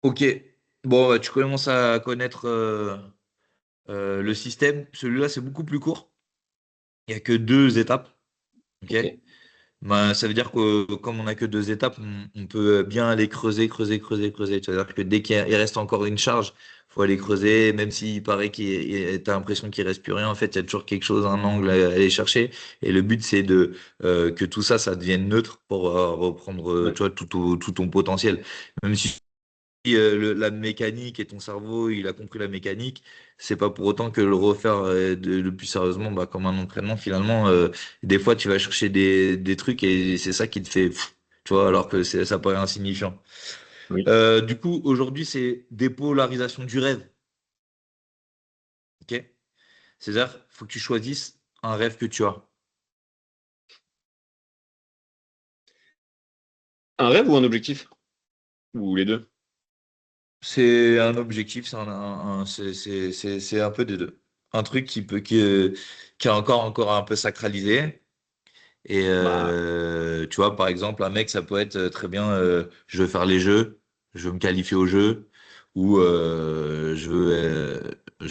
Ok. Bon, bah, tu commences à connaître le système. Celui-là, c'est beaucoup plus court. Il n'y a que deux étapes. Ok. Ok. Bah, ça veut dire que comme on n'a que deux étapes, on peut bien aller creuser, creuser, creuser, creuser. C'est-à-dire que dès qu'il reste encore une charge, faut aller creuser, même s'il paraît t'as l'impression qu'il reste plus rien. En fait, il y a toujours quelque chose, un angle à aller chercher. Et le but, c'est que tout ça, ça devienne neutre pour reprendre, Ouais. tu vois, tout ton potentiel. Même si la mécanique et ton cerveau, il a compris la mécanique, c'est pas pour autant que le refaire le plus sérieusement, bah, comme un entraînement, finalement, des fois, tu vas chercher des trucs et c'est ça qui te fait, pff, tu vois, alors que ça paraît insignifiant. Oui. Du coup, aujourd'hui, c'est dépolarisation du rêve. Ok? C'est-à-dire, faut que tu choisisses un rêve que tu as. Un rêve ou un objectif? Ou les deux? C'est un objectif, c'est un peu des deux. Un truc qui est encore un peu sacralisé. Et Bah, tu vois, par exemple, un mec, ça peut être très bien, je veux faire les jeux, je veux me qualifier aux jeux, ou je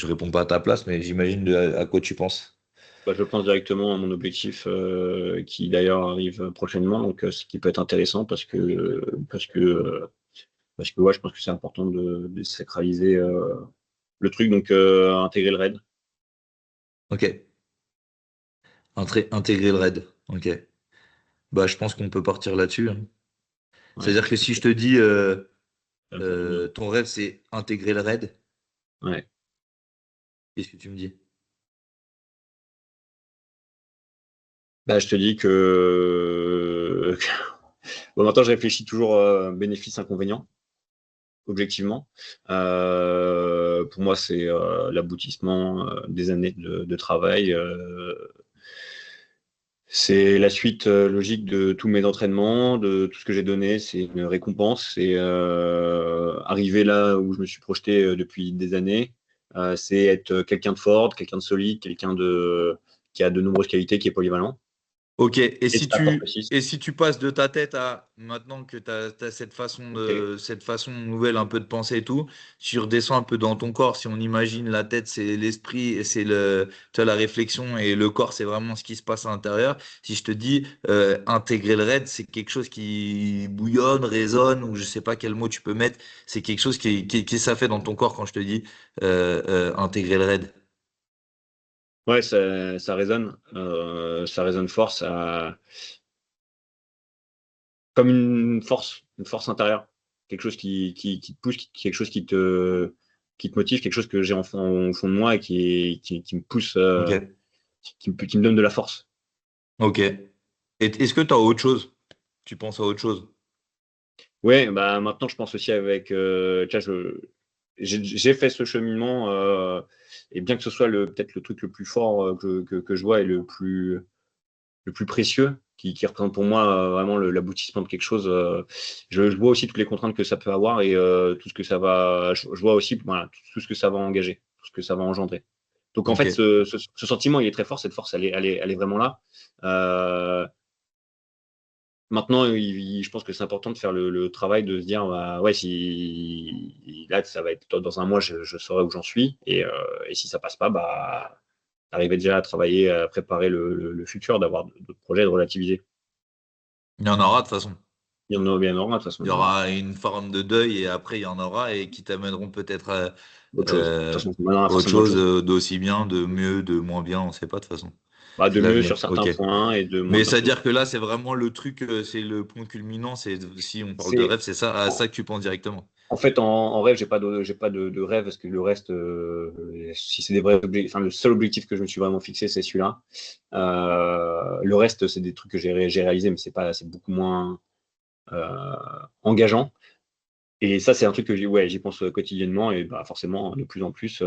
réponds pas à ta place, mais j'imagine à quoi tu penses. je pense directement à mon objectif qui d'ailleurs arrive prochainement, donc ce qui peut être intéressant parce que ouais, je pense que c'est important de sacraliser le truc, donc intégrer le raid. Ok. Intégrer le raid. Ok. Bah, je pense qu'on peut partir là-dessus, hein. Ouais, C'est-à-dire que si je te dis, ça me semble bien. ton rêve, c'est intégrer le raid, Ouais. qu'est-ce que tu me dis? Bah, je te dis que bon, maintenant je réfléchis toujours bénéfice-inconvénient, objectivement. Pour moi, c'est l'aboutissement des années de travail. C'est la suite logique de tous mes entraînements, de tout ce que j'ai donné. C'est une récompense. C'est arriver là où je me suis projeté depuis des années. C'est être quelqu'un de fort, quelqu'un de solide, qui a de nombreuses qualités, qui est polyvalent. Ok, Et ça apporte aussi. et si tu passes de ta tête à maintenant que tu as, Ok. cette façon nouvelle un peu de penser et tout, tu redescends un peu dans ton corps. Si on imagine la tête, c'est l'esprit et tu vois, la réflexion et le corps, c'est vraiment ce qui se passe à l'intérieur. Si je te dis intégrer le raid, c'est quelque chose qui bouillonne, résonne, ou je sais pas quel mot tu peux mettre, c'est quelque chose qui ça fait dans ton corps quand je te dis intégrer le raid. Ouais, ça résonne fort, comme une force intérieure, quelque chose qui te pousse, quelque chose qui te motive, quelque chose que j'ai au fond de moi et qui me pousse, Ok, qui me donne de la force. ok. Est-ce que tu as autre chose? Tu penses à autre chose? Ouais, bah maintenant je pense aussi avec, tu vois, j'ai fait ce cheminement et bien que ce soit peut-être le truc le plus fort que je vois et le plus précieux, qui représente pour moi vraiment l'aboutissement de quelque chose. Je vois aussi toutes les contraintes que ça peut avoir et tout ce que ça va. Je vois aussi voilà, tout ce que ça va engager, tout ce que ça va engendrer. Donc en Ok. fait, ce sentiment, il est très fort, cette force, elle est vraiment là. Euh, Maintenant, je pense que c'est important de faire le travail de se dire, bah, ouais, si là, ça va être dans un mois, je saurai où j'en suis. Et si ça passe pas, bah, arriver déjà à travailler, à préparer le futur, d'avoir d'autres projets, de relativiser. Il y en aura de toute façon. Il y en aura bien, il y en aura, de toute façon, Il il y y en aura. aura une forme de deuil et après il y en aura et qui t'amèneront peut-être à Autre chose. De toute euh, façon, il y en aura autre forcément autre chose chose. d'aussi bien, de mieux, de moins bien, on sait pas de toute façon. Bah, C'est de mieux l'avenir. sur certains Ok. points et de moins Mais bien ça sur veut dire d'autres. que là, c'est vraiment le truc, c'est le point culminant. C'est si on parle de C'est, rêve, c'est ça, à ça que tu penses directement. En fait, en rêve, j'ai pas de rêve parce que le reste, si c'est des vrais objectifs, enfin, le seul objectif que je me suis vraiment fixé, c'est celui-là. Le reste, c'est des trucs que j'ai réalisé, mais c'est beaucoup moins euh, engageant. Et ça, c'est un truc que ouais, j'y pense quotidiennement et bah, forcément, de plus en plus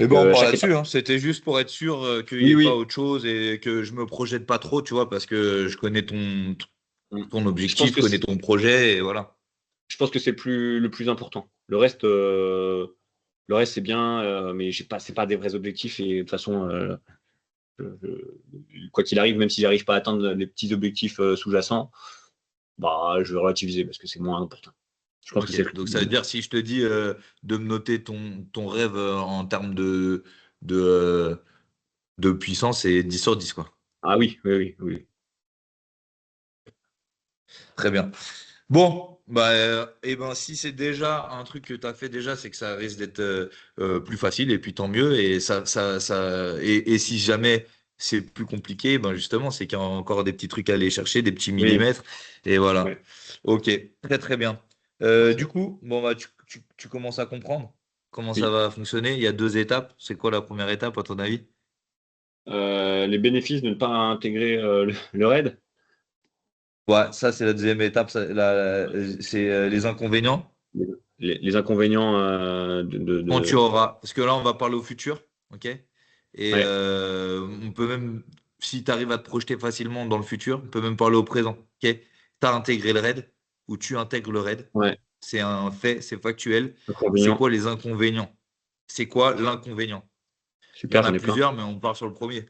Eh ben, on à part chaque étape. là-dessus, hein. C'était juste pour être sûr qu'il n'y Oui, ait pas oui. autre chose et que je me projette pas trop, tu vois, parce que je connais Mm. ton Je pense objectif, je que connais ton projet et voilà. c'est le plus important. Le reste c'est bien, mais c'est pas des vrais objectifs et de toute façon, quoi qu'il arrive, même si j'arrive pas à atteindre les petits objectifs sous-jacents, bah, je vais relativiser parce que c'est moins important. Je pense que c'est. Ok, donc ça veut dire si je te dis de me noter ton rêve en termes de, euh, de puissance, c'est 10 sur 10 quoi. Ah oui, oui, oui, oui. Très bien. Bon, bah, eh ben, si c'est déjà un truc que tu as fait déjà, c'est que ça risque d'être plus facile, et puis tant mieux. Et si jamais c'est plus compliqué, ben justement, c'est qu'il y a encore des petits trucs à aller chercher, des petits Oui, millimètres. Et voilà. ouais. Ok, très très bien. Du Parfait. coup, bon, bah, tu commences à comprendre comment ça Oui. va fonctionner. Il y a deux étapes. C'est quoi la première étape, à ton avis? Les bénéfices de ne pas intégrer le RAID. Ouais, ça, c'est la deuxième étape. C'est les inconvénients. Les inconvénients Quand tu auras, parce que là, on va parler au futur, ok? Et Ouais, on peut même, si tu arrives à te projeter facilement dans le futur, on peut même parler au présent, ok? Tu as intégré le RAID ou tu intègres le RAID, ouais. c'est un fait, c'est factuel. C'est Inconvénients. quoi les inconvénients? C'est quoi l'inconvénient? Il y Super, en a j'en ai plein. plusieurs, mais on part sur le premier.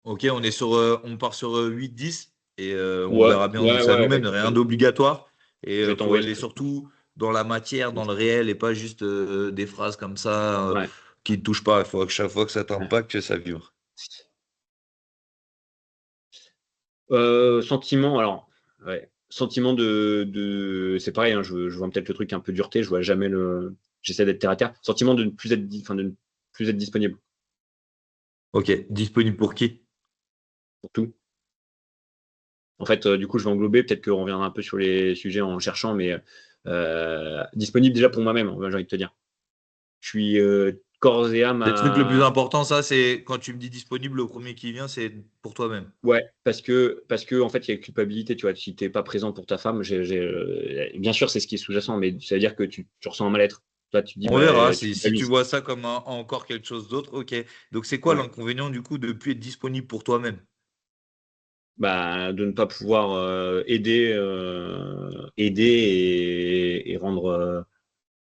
Ok, on part sur 8-10 et on Ouais, verra bien où ouais, ça nous ouais. mène. Rien d'obligatoire. Et Je vais faut t'envoyer aller ce truc. surtout dans la matière, dans le réel et pas juste des phrases comme ça Ouais. qui ne touchent pas. Il faut que chaque fois que ça Ouais. t'impacte, que ça vibre. Sentiment, alors, ouais. Sentiment c'est pareil, hein, je vois peut-être le truc un peu dureté, je vois jamais le. J'essaie d'être terre à terre. Sentiment de ne plus être, enfin, de ne plus être disponible Ok, disponible pour qui? pour tout. En fait, du coup, je vais englober, peut-être qu'on reviendra un peu sur les sujets en cherchant, mais disponible déjà pour moi-même, j'ai envie de te dire. Je suis corps et âme Le truc le plus à. important, ça, c'est quand tu me dis disponible, le premier qui vient, c'est pour toi-même. Ouais, parce que en fait, il y a culpabilité, tu vois. Si t'es pas présent pour ta femme, bien sûr, c'est ce qui est sous-jacent, mais ça veut dire que tu ressens un mal-être. Toi, tu te dis, On verra. bah, tu Si tu culpabilises. vois ça comme encore quelque chose d'autre, ok. Donc, c'est quoi Ouais. l'inconvénient du coup de ne plus être disponible pour toi-même? Bah, de ne pas pouvoir aider et rendre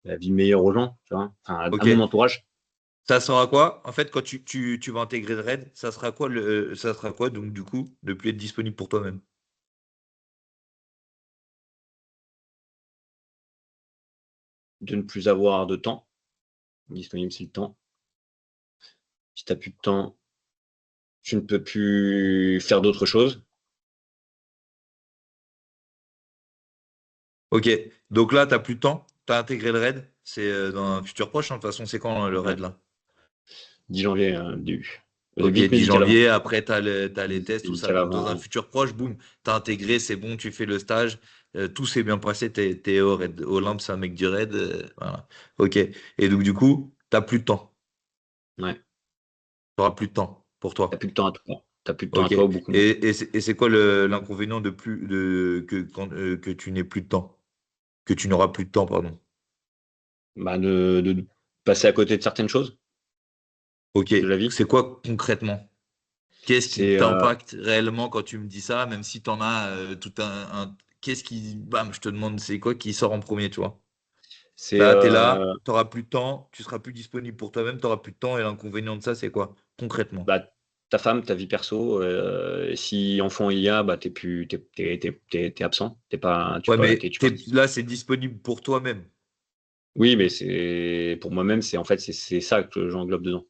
la vie meilleure aux gens, tu vois. Enfin, à Ok. mon entourage, Ça sera quoi? En fait, quand tu vas intégrer le RAID, ça sera quoi donc du coup, de plus être disponible pour toi-même? de ne plus avoir de temps. Disponible, c'est le temps. Si t'as plus de temps, tu ne peux plus faire d'autres choses. Ok, donc là, tu n'as plus de temps, tu as intégré le RAID, c'est dans un futur proche, hein. De toute façon, c'est quand le Ouais. RAID là? 10 janvier, début. Ok, Visite 10 médicale avant. janvier, après, t'as les Visite tests, tout ça. médicale Donc, dans un avant. futur proche, boum, tu as intégré, c'est bon, tu fais le stage, tout s'est bien passé, t'es au RAID. Olympe, c'est un mec du RAID, voilà. Ok, et donc, du coup, tu n'as plus de temps, Ouais. tu n'auras plus de temps pour T'as toi. plus de temps à toi. T'as plus de temps à Ok. toi ou beaucoup moins. Et c'est quoi l'inconvénient de plus que tu n'aies plus de temps? Que tu n'auras plus de temps, pardon. Bah, de passer à côté de certaines choses Ok. de la vie. C'est quoi concrètement? Qu'est-ce qui C'est t'impacte réellement quand tu me dis ça, même si tu en as tout qu'est-ce qui. Bam, je te demande, c'est quoi qui sort en premier, tu vois? c'est Là, tu es là, tu n'auras plus de temps, tu seras plus disponible pour toi-même, tu n'auras plus de temps, et l'inconvénient de ça, c'est quoi? Concrètement. bah, ta femme, ta vie perso. Si enfant il y a, bah, t'es absent. T'es pas, Ouais, tu participes. là, c'est disponible pour toi-même. Oui, mais c'est pour moi-même, c'est en fait c'est ça que j'englobe dedans.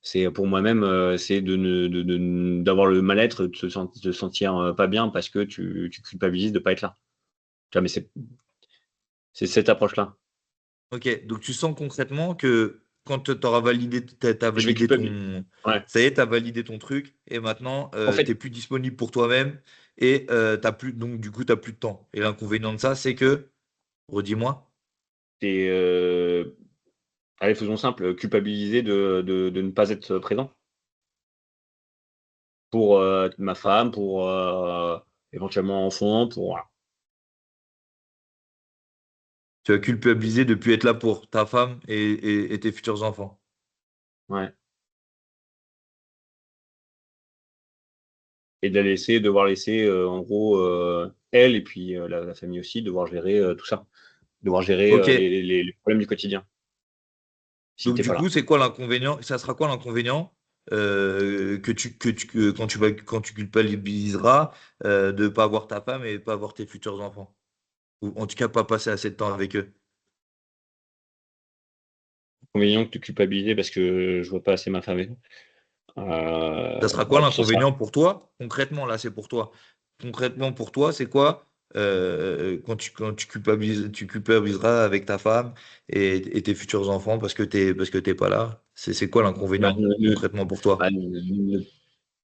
C'est pour moi-même, c'est d'avoir le mal-être, de te sentir pas bien parce que tu culpabilises de pas être là. Tu vois, mais c'est cette approche-là. Ok, donc tu sens concrètement que quand tu auras validé, t'as Je vais validé culpabiliser. ton. Ouais. Ça y est, tu as validé ton truc et maintenant En tu fait, n'es plus disponible pour toi-même et t'as plus, donc du coup tu n'as plus de temps. Et l'inconvénient de ça, c'est que, redis-moi, c'est allez, faisons simple, culpabiliser de ne pas être présent pour ma femme, pour éventuellement enfant, pour voilà. tu vas culpabiliser de ne plus être là pour ta femme et tes futurs enfants. Ouais. Et devoir laisser en gros elle et puis la famille aussi, devoir gérer tout ça, devoir gérer Ok, les problèmes du quotidien si donc t'es du pas coup, là. c'est quoi l'inconvénient? Ça sera quoi l'inconvénient quand tu culpabiliseras de ne pas avoir ta femme et de pas avoir tes futurs enfants? Ou en tout cas, pas passer assez de temps avec eux. Inconvénient que tu culpabiliser parce que je vois pas assez ma femme et tout. Ça sera quoi Bon, ça sera l'inconvénient pour toi? Concrètement, là, c'est pour toi. Concrètement, pour toi, c'est quoi quand tu culpabiliseras avec ta femme et tes futurs enfants parce que t'es pas là? C'est quoi bah, l'inconvénient concrètement pour toi? bah,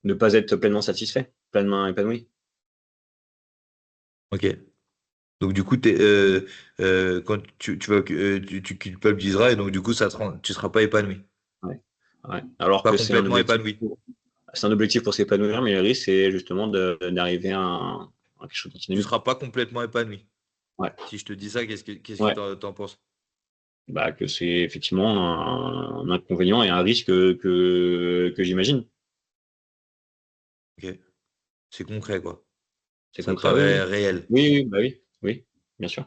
ne pas être pleinement satisfait, pleinement épanoui. Ok. Donc du coup, quand tu culpabiliseras et donc du coup, tu seras pas épanoui. Ouais. Ouais. Alors Pas que complètement épanoui. c'est un objectif pour s'épanouir, mais le risque, c'est justement d'arriver à quelque chose Tu d'antinomique. seras pas complètement épanoui. Ouais. Si je te dis ça, qu'est-ce que Ouais. t'en penses? Bah, que c'est effectivement un inconvénient et un risque que j'imagine. Ok. C'est concret, quoi. C'est Ça te concret, oui, paraît oui. réel. Oui, oui, bah oui, oui, bien sûr.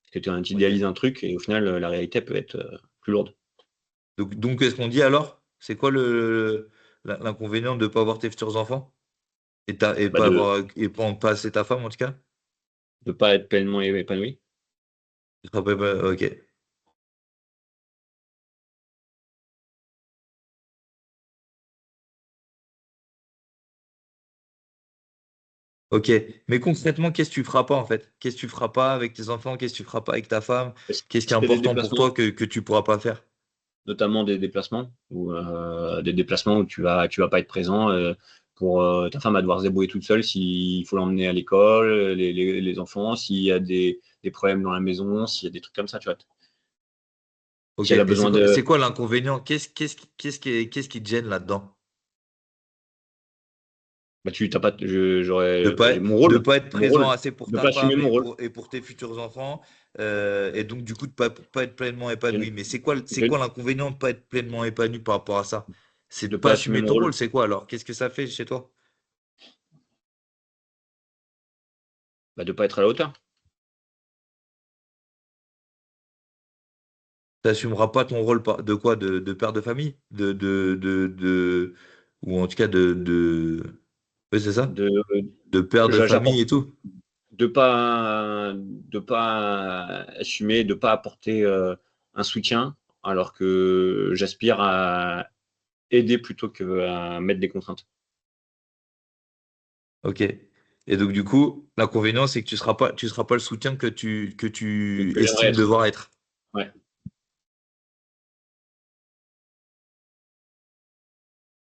Parce que tu Ok. idéalises un truc et au final, la réalité peut être plus lourde. Donc qu'est-ce qu'on dit alors? C'est quoi l'inconvénient de ne pas avoir tes futurs enfants? Bah, de Pas assez ta femme, en tout cas? ne pas être pleinement épanoui. Ok. Ok. Mais concrètement, qu'est-ce que tu feras pas, en fait? Qu'est-ce que tu feras pas avec tes enfants? Qu'est-ce que tu feras pas avec ta femme? Si Qu'est-ce qui est c'est des important pour toi déplacements, que tu pourras pas faire? notamment des déplacements où tu vas pas être présent pour ta femme à devoir se débrouiller toute seule s'il faut l'emmener à l'école, les enfants, s'il y a des problèmes dans la maison, s'il y a des trucs comme ça, tu vois. Ok. Si elle a Et besoin c'est de, quoi l'inconvénient? Qu'est-ce qui te gêne là-dedans? bah tu t'as pas, De j'aurais pas, de pas être mon présent rôle, assez pour de ta pas assumer femme mon rôle. et pour tes futurs enfants, et donc du coup de pas être pleinement Je, épanoui. Mais c'est je- quoi l'inconvénient de pas être pleinement épanoui par rapport à ça? C'est de de pas pas assumer assumer mon ton rôle, rôle, c'est quoi alors? Qu'est-ce que ça fait chez toi? bah, de pas être à la hauteur. T'assumeras pas ton rôle de quoi? De père de famille? Ou en tout cas oui, c'est ça? De, De père de famille j'apporte, et tout? de pas assumer, de pas apporter un soutien, alors que j'aspire à aider plutôt qu'à mettre des contraintes. Ok. Et donc du coup, l'inconvénient, c'est que tu seras pas le soutien que tu Que j'aimerais estimes être. devoir être. Ouais.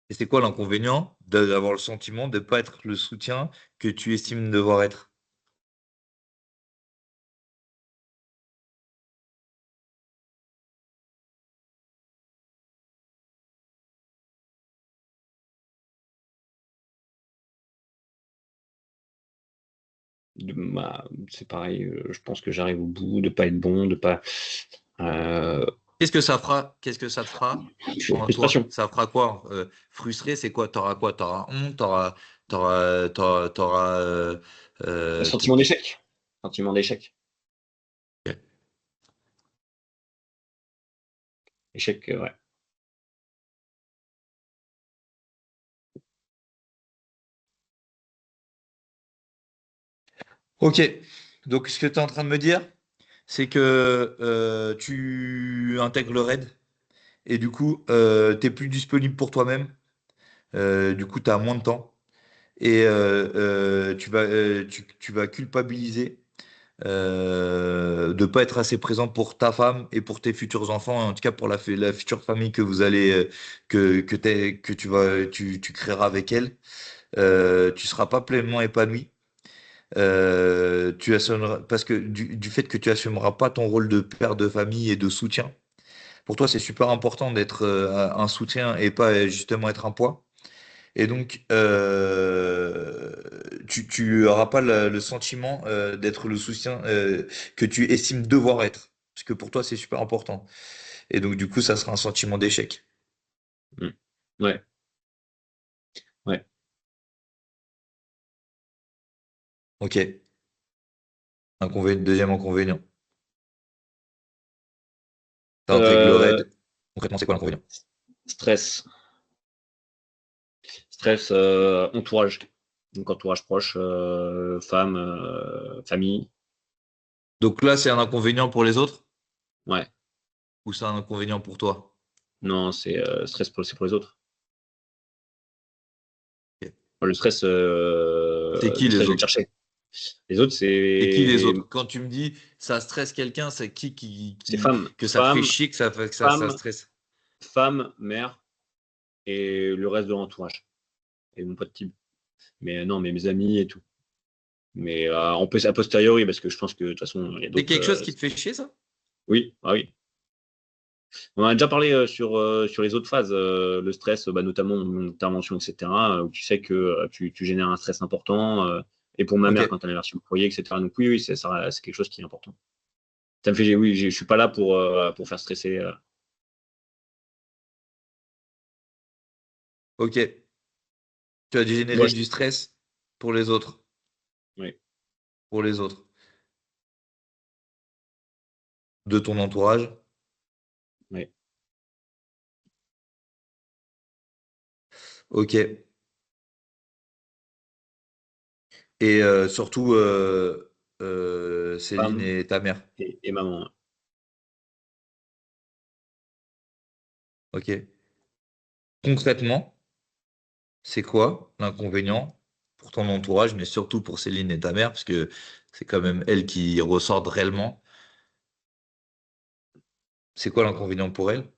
Et c'est quoi l'inconvénient d'avoir le sentiment de ne pas être le soutien que tu estimes devoir être? C'est pareil, je pense que j'arrive au bout, de pas être bon, de pas. Euh, Qu'est-ce que ça fera? Qu'est-ce que ça te fera en toi? frustration. Ça fera quoi? Frustré, c'est quoi? T'auras quoi? T'auras honte? T'auras, Un t- sentiment d'échec. Sentiment d'échec. Échec, ouais. Ok. Donc, ce que tu es en train de me dire, c'est que tu intègres le raid et du coup, tu n'es plus disponible pour toi-même. Du coup, tu as moins de temps et tu vas culpabiliser de pas être assez présent pour ta femme et pour tes futurs enfants, en tout cas pour la future famille que vous allez que tu créeras avec elle. Tu seras pas pleinement épanoui. Tu assumeras, parce que du fait que tu assumeras pas ton rôle de père de famille et de soutien, pour toi c'est super important d'être un soutien et pas justement être un poids. Et donc, tu auras pas le sentiment d'être le soutien que tu estimes devoir être. Parce que pour toi, c'est super important. Et donc, du coup, ça sera un sentiment d'échec. Mm. Ouais, ouais. Ok. Deuxième inconvénient. T'intègres le Euh, raid. Concrètement, c'est quoi l'inconvénient? stress. Stress, entourage. Donc entourage proche, femme, famille. Donc là, c'est un inconvénient pour les autres Ouais. ou c'est un inconvénient pour toi? Non, c'est c'est pour les autres. Ok. Le stress, C'est qui je les vais le autres? chercher. Les autres, C'est qui les autres? Quand tu me dis ça stresse quelqu'un, c'est c'est femme, que ça fait chier, que ça femme, stresse? femme, mère et le reste de l'entourage et mon pote Tib. Mais non, mais mes amis et tout. Mais on peut a posteriori parce que je pense que de toute façon, il y a C'est d'autres. quelque chose qui te fait chier, ça? Oui, ah oui. On en a déjà parlé sur les autres phases, le stress, notamment mon intervention, etc., où tu sais que tu génères un stress important. Et pour ma Ok, mère, quand elle a reçu le courrier, etc. Donc oui, oui, c'est quelque chose qui est important. Ça me fait, oui, je suis pas là pour faire stresser. ok. Tu as Moi, généré du stress pour les autres. oui, Pour les autres. De ton entourage. oui. Ok. Et surtout, Céline Femme et ta mère. et maman. Ok. Concrètement, c'est quoi l'inconvénient pour ton entourage, mais surtout pour Céline et ta mère, parce que c'est quand même elles qui ressortent réellement. C'est quoi l'inconvénient pour elles?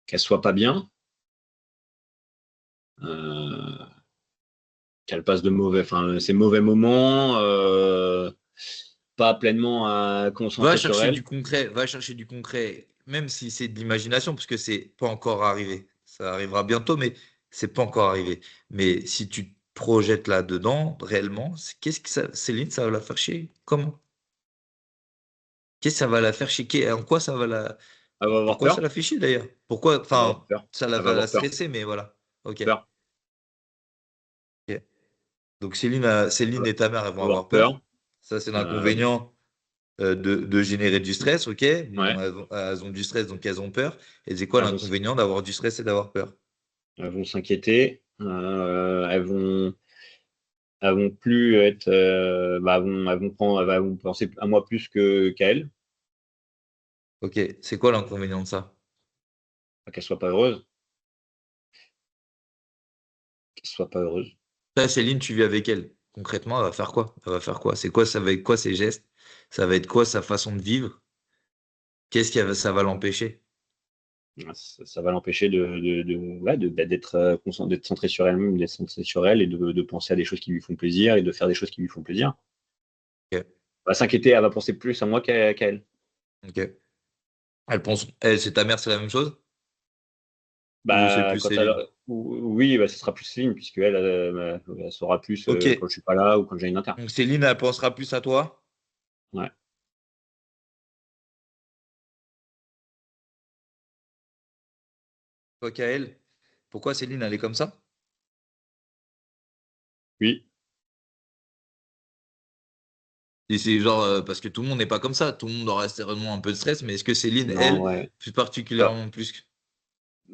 Qu'elle soit pas bien, euh, qu'elle passe ces mauvais moments, pas pleinement Va concentrée sur chercher elle. du concret, va chercher du concret, même si c'est de l'imagination, parce que c'est pas encore arrivé. Ça arrivera bientôt, mais c'est pas encore arrivé. Mais si tu te projettes là-dedans, réellement, qu'est-ce que ça, Céline, ça va la faire chier? Comment? Qu'est-ce que ça va la faire chier? En quoi ça va la, Elle va avoir pourquoi ça peur. la fait chier d'ailleurs? Pourquoi, Elle va avoir enfin, peur. ça la Elle va va la avoir peur. stresser, mais voilà. Ok. Peur. Ok. Donc Elle Céline va et ta mère, elles vont avoir avoir peur. peur. Ça, c'est Euh, l'inconvénient de générer du stress, ok? ouais. Bon, elles ont du stress, donc elles ont peur. Et c'est quoi Elles vont, l'inconvénient d'avoir du stress et d'avoir peur? elles vont s'inquiéter. Elles vont plus être. Elles vont penser à moi plus qu'à elles. Ok, c'est quoi l'inconvénient de ça? Qu'elles soient pas heureuses. Qu'elles soient pas heureuses. Ça, Céline, tu vis avec elle. Concrètement, elle va faire quoi? Elle va faire quoi? C'est quoi, ça va être quoi ses gestes? Ça va être quoi sa façon de vivre? Ça va l'empêcher? Ça va l'empêcher d'être centré sur elle-même, d'être centré sur elle et de penser à des choses qui lui font plaisir et de faire des choses qui lui font plaisir. Ok, Elle va s'inquiéter, elle va penser plus à moi qu'à elle. ok. Elle, c'est ta mère, c'est la même chose? Ou c'est plus Céline? Oui, ce sera plus Céline, puisque elle saura plus Ok, quand je suis pas là ou quand j'ai une inter. donc Céline, elle pensera plus à toi, Ouais. toi qu'à elle. Pourquoi Céline, elle est comme ça? Oui. Et c'est genre, parce que tout le monde n'est pas comme ça, tout le monde aura certainement un peu de stress, mais est-ce que Céline, Non, elle, ouais. plus Alors, particulièrement plus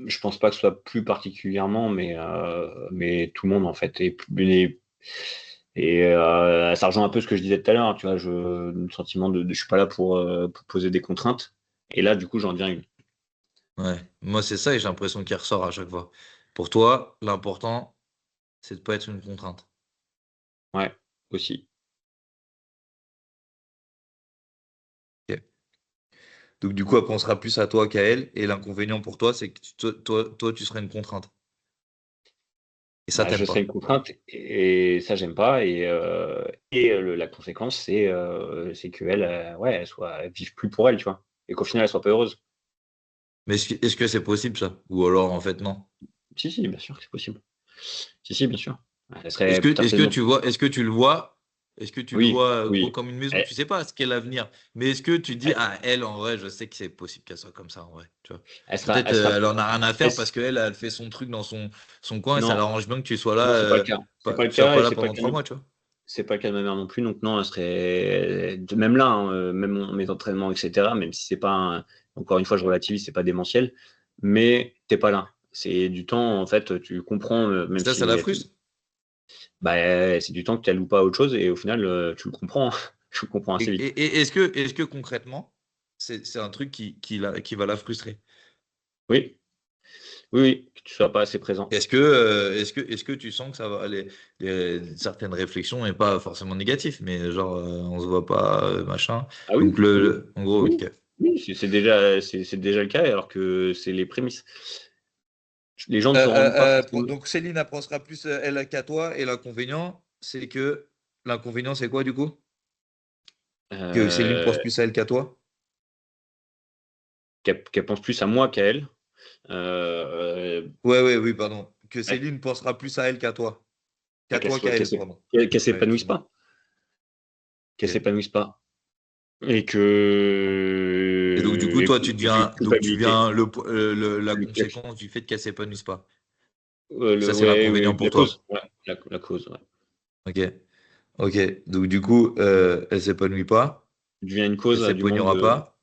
je pense pas que ce soit plus particulièrement, mais tout le monde en fait. Ça rejoint un peu ce que je disais tout à l'heure, hein, tu vois, le sentiment je suis pas là pour poser des contraintes. Et là, du coup, j'en deviens une. Ouais, moi c'est ça et j'ai l'impression qu'il ressort à chaque fois. Pour toi, l'important, c'est de pas être une contrainte. Ouais, aussi. Ok. Donc du coup, elle pensera plus à toi qu'à elle, et l'inconvénient pour toi, c'est que toi, tu serais une contrainte. Et ça, Je t'aimes serai une pas. contrainte et ça, j'aime pas. La conséquence, c'est qu'elle, ouais, elle vive plus pour elle, tu vois. Et qu'au final, elle soit pas heureuse. Mais est-ce que c'est possible ça? Ou alors en fait non. Si, si, bien sûr que c'est possible. Si, si, bien sûr. Elle Est-ce serait que, est-ce que certainement. tu vois, est-ce que tu le vois, est-ce que tu le Oui, vois gros oui. comme une maison? Elle- Tu sais pas ce qu'est l'avenir, mais est-ce que tu dis, elle- ah, elle, en vrai, je sais que c'est possible qu'elle soit comme ça, en vrai, tu vois. Peut-être elle sera. elle en a rien à elle faire s- parce qu'elle, elle fait son truc dans son coin et ça non, l'arrange bien que tu sois là, non, c'est pas le cas. C'est pas le tu sois cas pas et là pendant 3 mois, tu vois. c'est pas le cas de ma mère non plus. Donc non, elle serait même là, hein, même mes entraînements, etc. Même si c'est pas encore une fois, je relativise, c'est pas démentiel, mais t'es pas là. C'est du temps, en fait, tu comprends, même Ça, s'il est ça la négatif. frustre? Bah, c'est du temps que tu alloues pas à autre chose et au final, tu le comprends. Tu le comprends Et, assez vite. est-ce que concrètement, c'est un truc qui va la frustrer? Oui, oui, oui, que tu sois pas assez présent. Est-ce que tu sens que ça va aller, certaines réflexions et pas forcément négatives, mais genre on se voit pas, machin. Ah Donc oui, oui, en gros, oui, ok. oui, c'est déjà le cas alors que c'est les prémices. Les gens ne se rendent pas forcément. Donc Céline apprendra plus elle qu'à toi et l'inconvénient c'est quoi du coup? Que Céline pense euh, plus à elle qu'à toi? qu'elle pense plus à moi qu'à elle. Euh, Ouais, ouais, oui, pardon. Que ouais, Céline pensera plus à elle qu'à toi. ah, Qu'à toi qu'à ouais, elle, pardon. qu'elle Ouais, s'épanouisse excuse-moi. pas. Qu'elle Ok. s'épanouisse pas. Et Et donc, du coup, toi, tu et que deviens, donc, tu culpabilité. viens la La, conséquence du fait qu'elle s'épanouisse pas. Ça, c'est ouais, l'inconvénient la pour toi. cause. Ouais, la cause, ouais. Ok. Ok. Donc, du coup, elle s'épanouit pas. Devient une Elle cause du manque s'épanouira de. pas.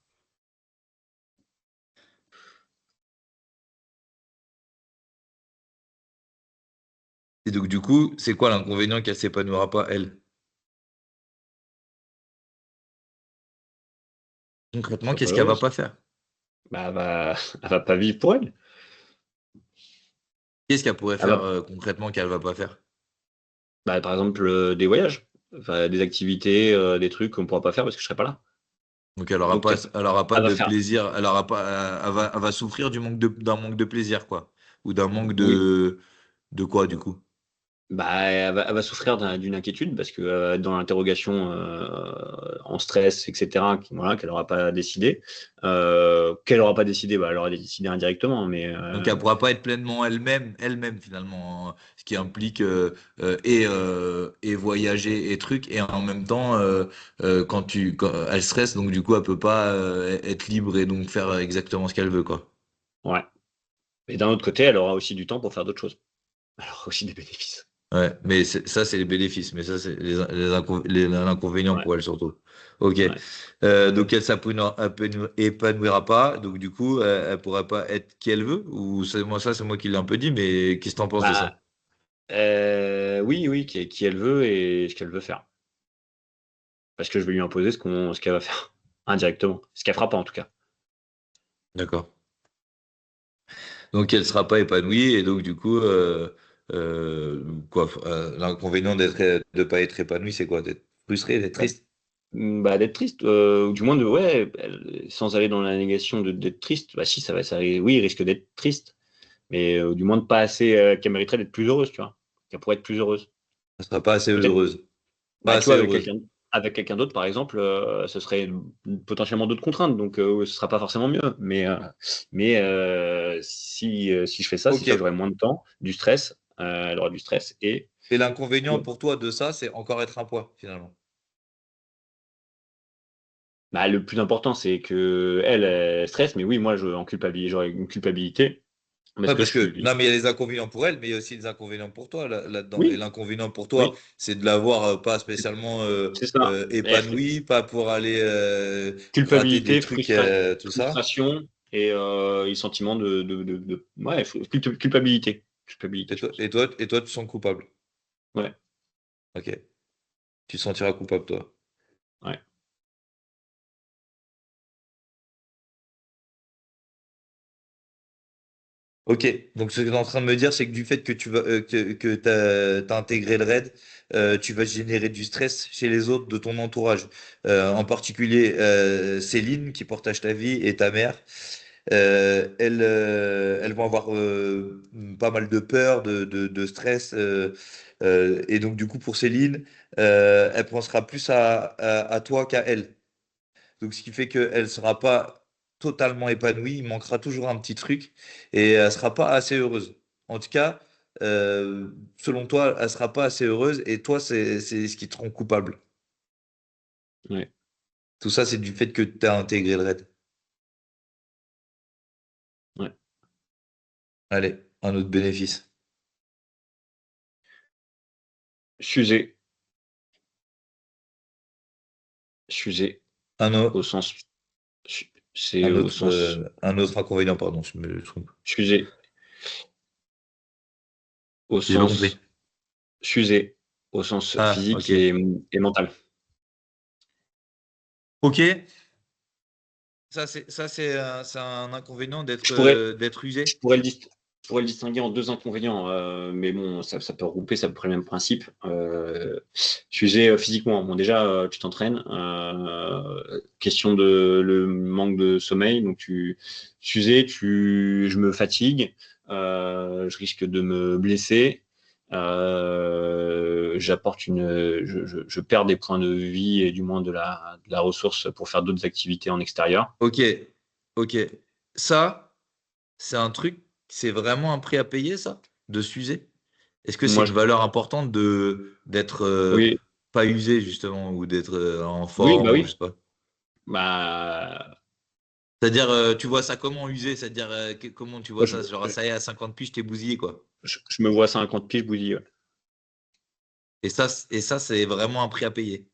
Et donc, du coup, c'est quoi l'inconvénient qu'elle s'épanouira pas, elle? Elle Concrètement, soit pas qu'est-ce qu'elle va heureuse. pas faire? Bah, elle va pas vivre pour elle. Qu'est-ce qu'elle pourrait Elle faire va, concrètement qu'elle va pas faire? bah, par exemple, des voyages, enfin, des activités, des trucs qu'on pourra pas faire parce que je serai pas là. Donc, Donc, elle aura pas elle va de faire. plaisir. Elle va souffrir d'un manque de plaisir, quoi. Ou d'un manque Oui. de quoi, du coup? Bah, elle va souffrir d'une inquiétude parce que dans l'interrogation en stress, etc., voilà, qu'elle aura pas décidé, bah, elle aura décidé indirectement, mais Donc, elle pourra pas être pleinement elle-même finalement, hein. Ce qui implique et voyager et trucs, et en même temps, quand elle stresse, donc du coup, elle peut pas être libre et donc faire exactement ce qu'elle veut, quoi. ouais. Mais d'un autre côté, elle aura aussi du temps pour faire d'autres choses. Elle aura aussi des bénéfices. Ouais, mais ça, c'est les bénéfices, mais ça, c'est l'inconvénient Ouais, pour elle surtout. Ok. ouais. Donc, épanouira pas, donc du coup, elle pourra pas être qui elle veut, ou c'est moi qui l'ai un peu dit, mais qu'est-ce que t'en penses de ça? Bah, oui, oui, qui elle veut et ce qu'elle veut faire. Parce que je vais lui imposer ce qu'elle va faire indirectement. Ce qu'elle fera pas en tout cas. D'accord. Donc elle sera pas épanouie et donc du coup l'inconvénient de pas être épanoui, c'est quoi? D'être frustré, d'être Bah, triste? d'être triste, ou du moins sans aller dans la négation d'être triste, bah si, oui, il risque d'être triste, mais du moins de pas assez, qu'elle mériterait d'être plus heureuse, tu vois? Qu'elle pourrait être plus heureuse. Elle sera pas assez Peut-être, heureuse. Pas bah, tu vois, assez heureuse. avec quelqu'un d'autre, par exemple, ce serait potentiellement d'autres contraintes, donc ce sera pas forcément mieux. Si je fais ça, c'est Ok. sûr que j'aurai moins de temps, du stress, elle aura du stress et Et l'inconvénient pour toi de ça, c'est encore être un poids finalement. bah, le plus important, c'est qu'elle stresse, mais oui, moi, j'aurais une culpabilité parce Ouais, que parce je suis. que non, mais il y a les inconvénients pour elle, mais il y a aussi des inconvénients pour toi là-dedans. Et Oui, l'inconvénient pour toi, oui, c'est de l'avoir pas spécialement c'est ça. épanoui, pas pour aller gratter des Culpabilité, trucs, tout ça. frustration et sentiment ouais, culpabilité. Culpabilité, je pense. Et toi, tu te sens coupable. Ouais, Ok. Tu te sentiras coupable, toi. ouais. Ok, donc ce que tu es en train de me dire, c'est que du fait que que t'as intégré le RAID, tu vas générer du stress chez les autres de ton entourage. En particulier Céline, qui partage ta vie, et ta mère. Elles vont avoir pas mal de peur, de stress. Et donc, du coup, pour Céline, elle pensera plus à toi qu'à elle. Donc, ce qui fait qu'elle ne sera pas totalement épanouie, il manquera toujours un petit truc et elle ne sera pas assez heureuse. En tout cas, selon toi, elle ne sera pas assez heureuse et toi, c'est ce qui te rend coupable. Ouais, Tout ça, c'est du fait que tu as intégré le RAID. ouais. Allez, un autre bénéfice. S'user, s'user Un, au au- sens, c'est au sens un autre inconvénient, pardon, je me trompe. s'user. au J'ai pas compris. sens s'user, au sens Ah, physique ok. et mental. Ok. C'est un inconvénient Je pourrais, d'être je usé. pourrais le dist- je pourrais le distinguer en deux inconvénients, mais bon, ça peut regrouper, ça peut prendre le même principe. S'user physiquement. Bon, déjà, tu t'entraînes. Question de le manque de sommeil. Donc, s'user, je me fatigue. Je risque de me blesser. Je perds des points de vie et du moins de la ressource pour faire d'autres activités en extérieur. Ok. Ok. Ça, c'est un truc, c'est vraiment un prix à payer, ça, de s'user? Est-ce que c'est Moi, une valeur importante d'être oui, pas usé, justement, ou d'être en oui, bah forme, ou je oui. sais pas? Bah, C'est-à-dire, tu vois ça comment usé? C'est-à-dire, comment tu vois moi, je, ça? Genre, ça y est, à 50 piges, t'es bousillé, quoi. je me vois 50 piges bousillé. Ouais. Et ça, c'est vraiment un prix à payer.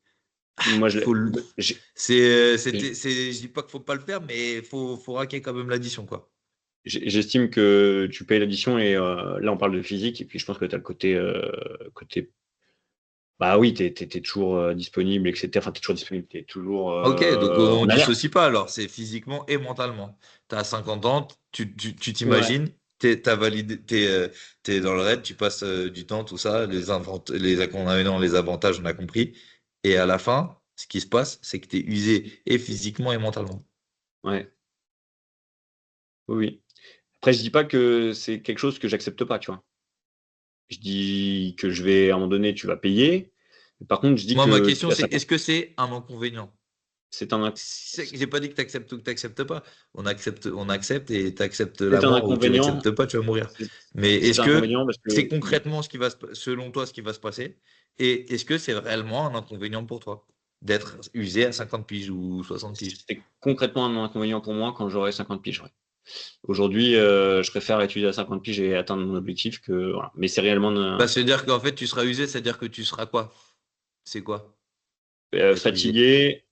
Moi, Faut le- j'ai- je dis pas qu'il faut pas le faire, mais faut raquer quand même l'addition, quoi. j'estime que tu payes l'addition et là, on parle de physique. Et puis, je pense que tu as le côté. Bah oui, t'es toujours disponible, etc. Enfin, t'es toujours disponible, t'es toujours Ok, donc on en alerte. dissocie pas alors, c'est physiquement et mentalement. Tu as 50 ans, tu Ouais, t'imagines, t'as validé, t'es dans le raid, tu passes du temps, tout ça, les inconvénients, les avantages, on a compris. Et à la fin, ce qui se passe, c'est que tu es usé et physiquement et mentalement. ouais, oui, oui. Après, je dis pas que c'est quelque chose que j'accepte pas, tu vois. Je dis que je vais, à un moment donné, tu vas payer. Par contre, je dis Moi, ma que question, à c'est ça, est-ce que c'est un inconvénient? c'est un, J'ai pas dit que tu acceptes ou que tu n'acceptes pas. On accepte et tu acceptes c'est la un mort ou tu inconvénient. l'acceptes pas, tu vas mourir. C'est Mais c'est est-ce un que inconvénient parce c'est que concrètement selon toi, ce qui va se passer? Et est-ce que c'est réellement un inconvénient pour toi d'être usé à 50 piges ou 60 piges? c'est concrètement un inconvénient pour moi quand j'aurai 50 piges. Ouais. Aujourd'hui, je préfère étudier à 50 piges et atteindre mon objectif que. Voilà. Mais c'est réellement Bah, c'est-à-dire qu'en fait, tu seras usé, c'est-à-dire que tu seras quoi? C'est quoi être usé?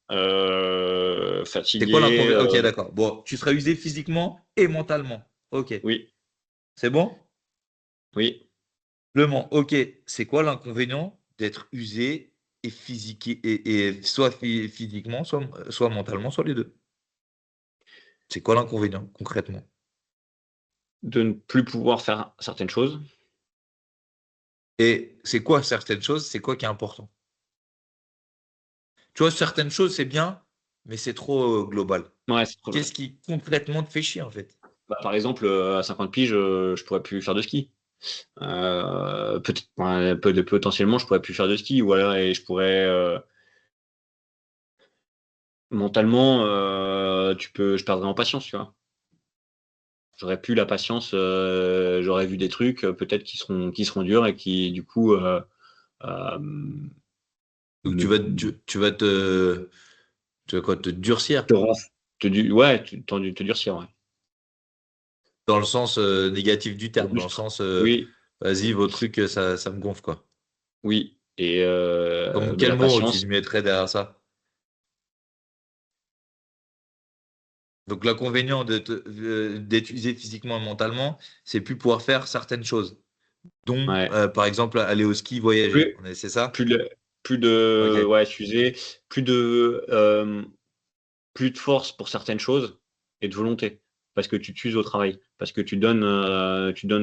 C'est quoi fatigué. l'inconvénient? Ok, d'accord. Bon, tu seras usé physiquement et mentalement. Ok. Oui, C'est bon? oui. Le Mans, ok. C'est quoi l'inconvénient d'être usé et physique et soit physiquement, soit mentalement, soit les deux? C'est quoi l'inconvénient concrètement? De ne plus pouvoir faire certaines choses. Et c'est quoi certaines choses? C'est quoi qui est important? Tu vois, certaines choses, c'est bien, mais c'est trop global. Ouais, c'est trop Qu'est-ce vrai. qui concrètement te fait chier en fait? Bah, par exemple, à 50 piges, je pourrais plus faire de ski. Peut-être, ouais, potentiellement, je pourrais plus faire de ski, ou alors et je pourrais mentalement, je perdrais en patience, tu vois. J'aurais plus la patience, j'aurais vu des trucs peut-être qui seront durs et qui du coup euh, Donc me, tu vas quoi, te durcir te, renf- ouais, te durcir, ouais. dans le sens négatif du Te terme, dans le rustre. sens Oui, vas-y, vos trucs, ça me gonfle quoi. oui. Et Quel la mot tu patience, mettrais derrière ça? Donc l'inconvénient d'être usé physiquement et mentalement, c'est plus pouvoir faire certaines choses, dont ouais. par exemple aller au ski, voyager. Plus, C'est ça? plus de, plus de, Ok. ouais, s'user, plus de force pour certaines choses et de volonté. Parce que tu t'uses au travail, parce que tu donnes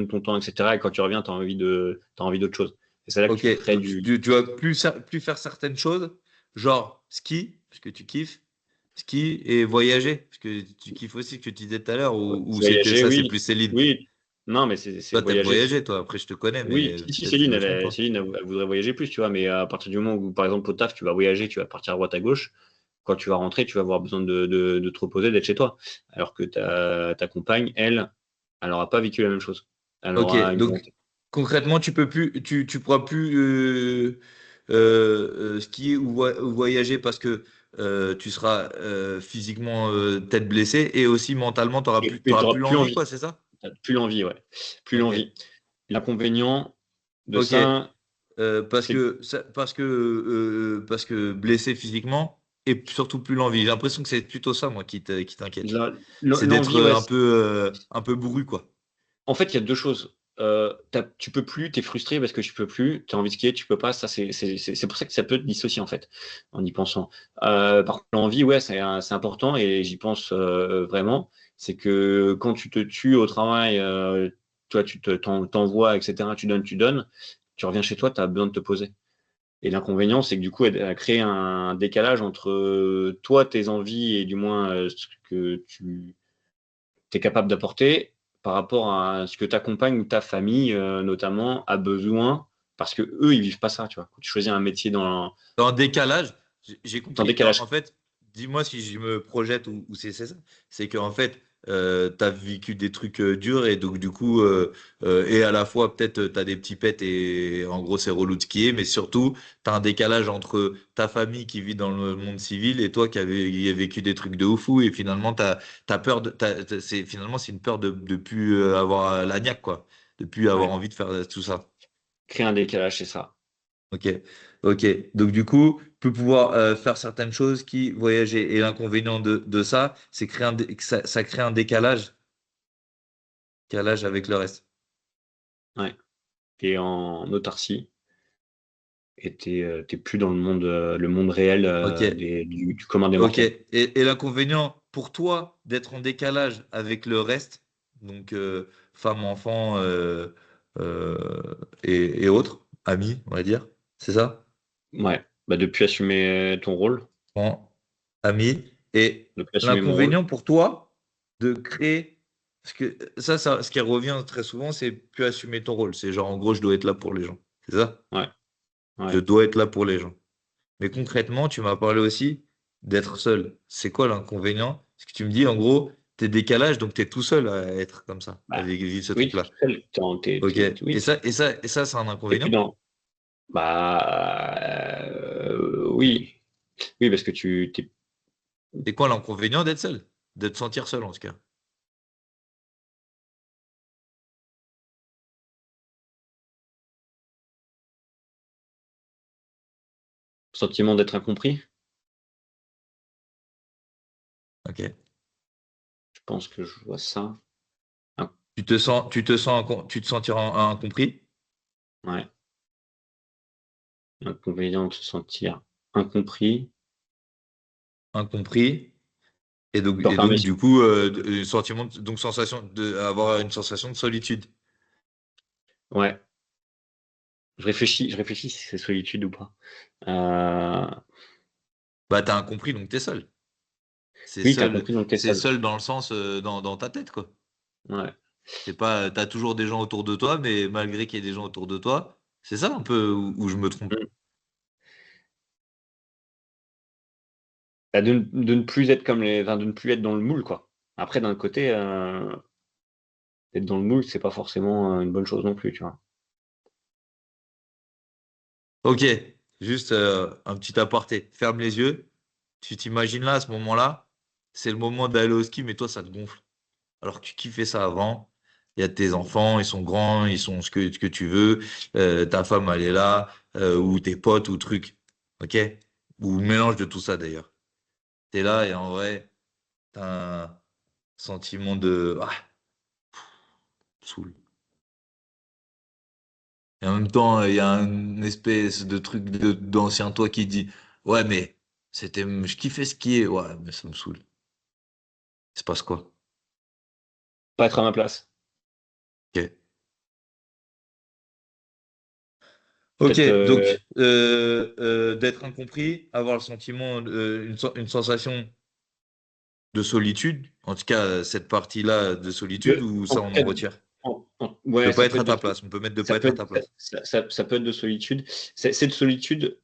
ton temps, etc. Et quand tu reviens, t'as envie d'autre chose. Et c'est là que Ok. tu crées Donc du. tu vas plus faire certaines choses, genre ski, parce que tu kiffes, ski et voyager, parce que tu kiffes aussi, que tu disais tout à l'heure, ou c'était Voyager, ça, c'est oui. plus Céline. Oui. Non, mais c'est Toi, t'aimes voyager. voyager, toi. Après, je te connais, Oui, mais si peut-être que je Céline, me trompe, hein. Elle voudrait voyager plus, tu vois, mais à partir du moment où, par exemple, au taf, tu vas voyager, tu vas partir à droite à gauche, quand tu vas rentrer, tu vas avoir besoin de te reposer, d'être chez toi. Alors que ta compagne, elle n'aura pas vécu la même chose. Elle Ok, aura une donc volonté. concrètement, tu pourras plus skier ou voyager parce que tu seras physiquement tête blessée et aussi mentalement, Et tu t'auras n'auras plus plus l'envie, envie. quoi, c'est ça? T'as plus l'envie, ouais. Plus Ok, l'envie. L'inconvénient de ok. ça, c'est Parce que blessé physiquement et surtout plus l'envie. J'ai l'impression que c'est plutôt ça, moi, qui t'inquiète. C'est d'être l'envie, ouais. un peu bourru, quoi. En fait, il y a deux choses. tu peux plus, tu es frustré parce que tu peux plus, tu as envie de skier, tu peux pas. Ça, c'est pour ça que ça peut te dissocier en fait, en y pensant. Par contre, l'envie, ouais, c'est important et j'y pense vraiment. C'est que quand tu te tues au travail, toi, t'envoies, etc., tu donnes, tu reviens chez toi, tu as besoin de te poser. Et l'inconvénient, c'est que du coup, elle a créé un décalage entre toi, tes envies et du moins ce que tu es capable d'apporter par rapport à ce que ta compagne ou ta famille, notamment, a besoin, parce que eux, ils vivent pas ça, tu vois. Quand tu choisis un métier Dans le décalage, j'ai dans compris. En décalage. fait, dis-moi si je me projette ou c'est ça. C'est qu'en fait, tu as vécu des trucs durs et donc du coup, et à la fois peut-être tu as des petits pets et en gros c'est relou de skier, mais surtout tu as un décalage entre ta famille qui vit dans le monde civil et toi qui a vécu des trucs de ouf et finalement t'as peur finalement c'est une peur de plus avoir la niaque quoi, de plus avoir Ouais. envie de faire tout ça. Créer un décalage, c'est ça. Ok, ok. Donc du coup, peut pouvoir faire certaines choses qui voyager. Et l'inconvénient de ça, c'est que ça crée un décalage avec le reste. Ouais. Tu es en autarcie et t'es plus dans le monde réel Ok, du commun des ok. mortels. Et l'inconvénient pour toi d'être en décalage avec le reste, donc femme, enfant et autres, amis, on va dire, c'est ça? Ouais. Bah, depuis assumer ton rôle, Bon, amis. Et depuis assumer mon rôle. l'inconvénient pour toi de créer, parce que ce qui revient très souvent, c'est plus assumer ton rôle. C'est genre, en gros, je dois être là pour les gens. C'est ça? Ouais. Je Ouais. dois être là pour les gens. Mais concrètement, tu m'as parlé aussi d'être seul. C'est quoi l'inconvénient? Parce que tu me dis, en gros, t'es décalage, donc t'es tout seul à être comme ça, à Bah, vivre ce oui, t'es truc-là. tout seul. Ok. Oui, Et ça, c'est un t'es plus inconvénient? dans. Bah, oui. Oui, parce que t'es C'est quoi l'inconvénient d'être seul? De te sentir seul, en tout cas. sentiment d'être incompris. Ok. Je pense que je vois ça. Ah, Tu te sentiras incompris? ouais. Inconvénient de se sentir incompris. Incompris. Peur Et fermée. donc du coup, sensation avoir une sensation de solitude. Ouais. Je réfléchis si c'est solitude ou pas. Euh, Bah, t'as incompris, donc t'es seul. Oui, t'as compris dans quel C'est seul. seul dans le sens, dans ta tête, quoi. Ouais. C'est pas, t'as toujours des gens autour de toi, mais malgré qu'il y ait des gens autour de toi, c'est ça un peu où je me trompe. Mm. Bah, de ne plus être comme les, enfin, de ne plus être dans le moule, quoi. Après, d'un côté, être dans le moule, c'est pas forcément une bonne chose non plus, tu vois. Ok, juste un petit aparté. Ferme les yeux. Tu t'imagines là, à ce moment-là, c'est le moment d'aller au ski, mais toi, ça te gonfle. Alors que tu kiffais ça avant. Il y a tes enfants, ils sont grands, ils sont ce que tu veux. Ta femme, elle est là, ou tes potes, ou trucs. Ok? Ou le mélange de tout ça d'ailleurs. T'es là et en vrai, t'as un sentiment de ah, saoul. Et en même temps, il y a une espèce de truc d'ancien toi qui dit ouais, mais je kiffais skier. Ouais, mais ça me saoule. Il se passe quoi? Pas être à ma place. Ok. Ok, Peut-être, donc d'être incompris, avoir le sentiment, une sensation de solitude, en tout cas cette partie-là de solitude, ou en ça tout on en cas, retire? De ouais, pas ça être peut à être de, ta place, on peut mettre de ça pas être peut à être, ta place. ça peut être de solitude. C'est de solitude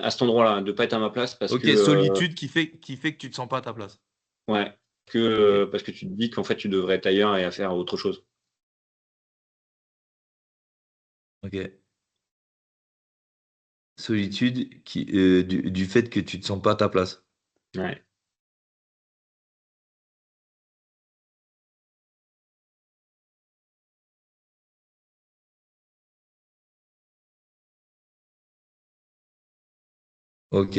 à cet endroit-là, de pas être à ma place parce que, Ok, solitude qui fait que tu te sens pas à ta place. ouais, Ok, parce que tu te dis qu'en fait, tu devrais être ailleurs et à faire autre chose. ok. Solitude du fait que tu te sens pas à ta place. Ouais. Ok.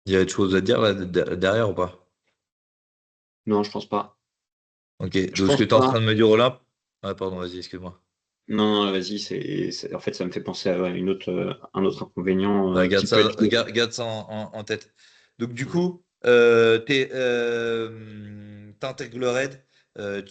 Il y a autre chose à dire là, derrière ou pas? Non, je pense pas. Ok. Je Donc, ce que pense tu es en pas. train de me dire, Olympe. Ah, pardon, vas-y, excuse-moi. Non, non, vas-y, en fait, ça me fait penser à une autre, un autre inconvénient Ouais, qui peut être. garde ça en tête. Donc, du coup, t'intègres le raid,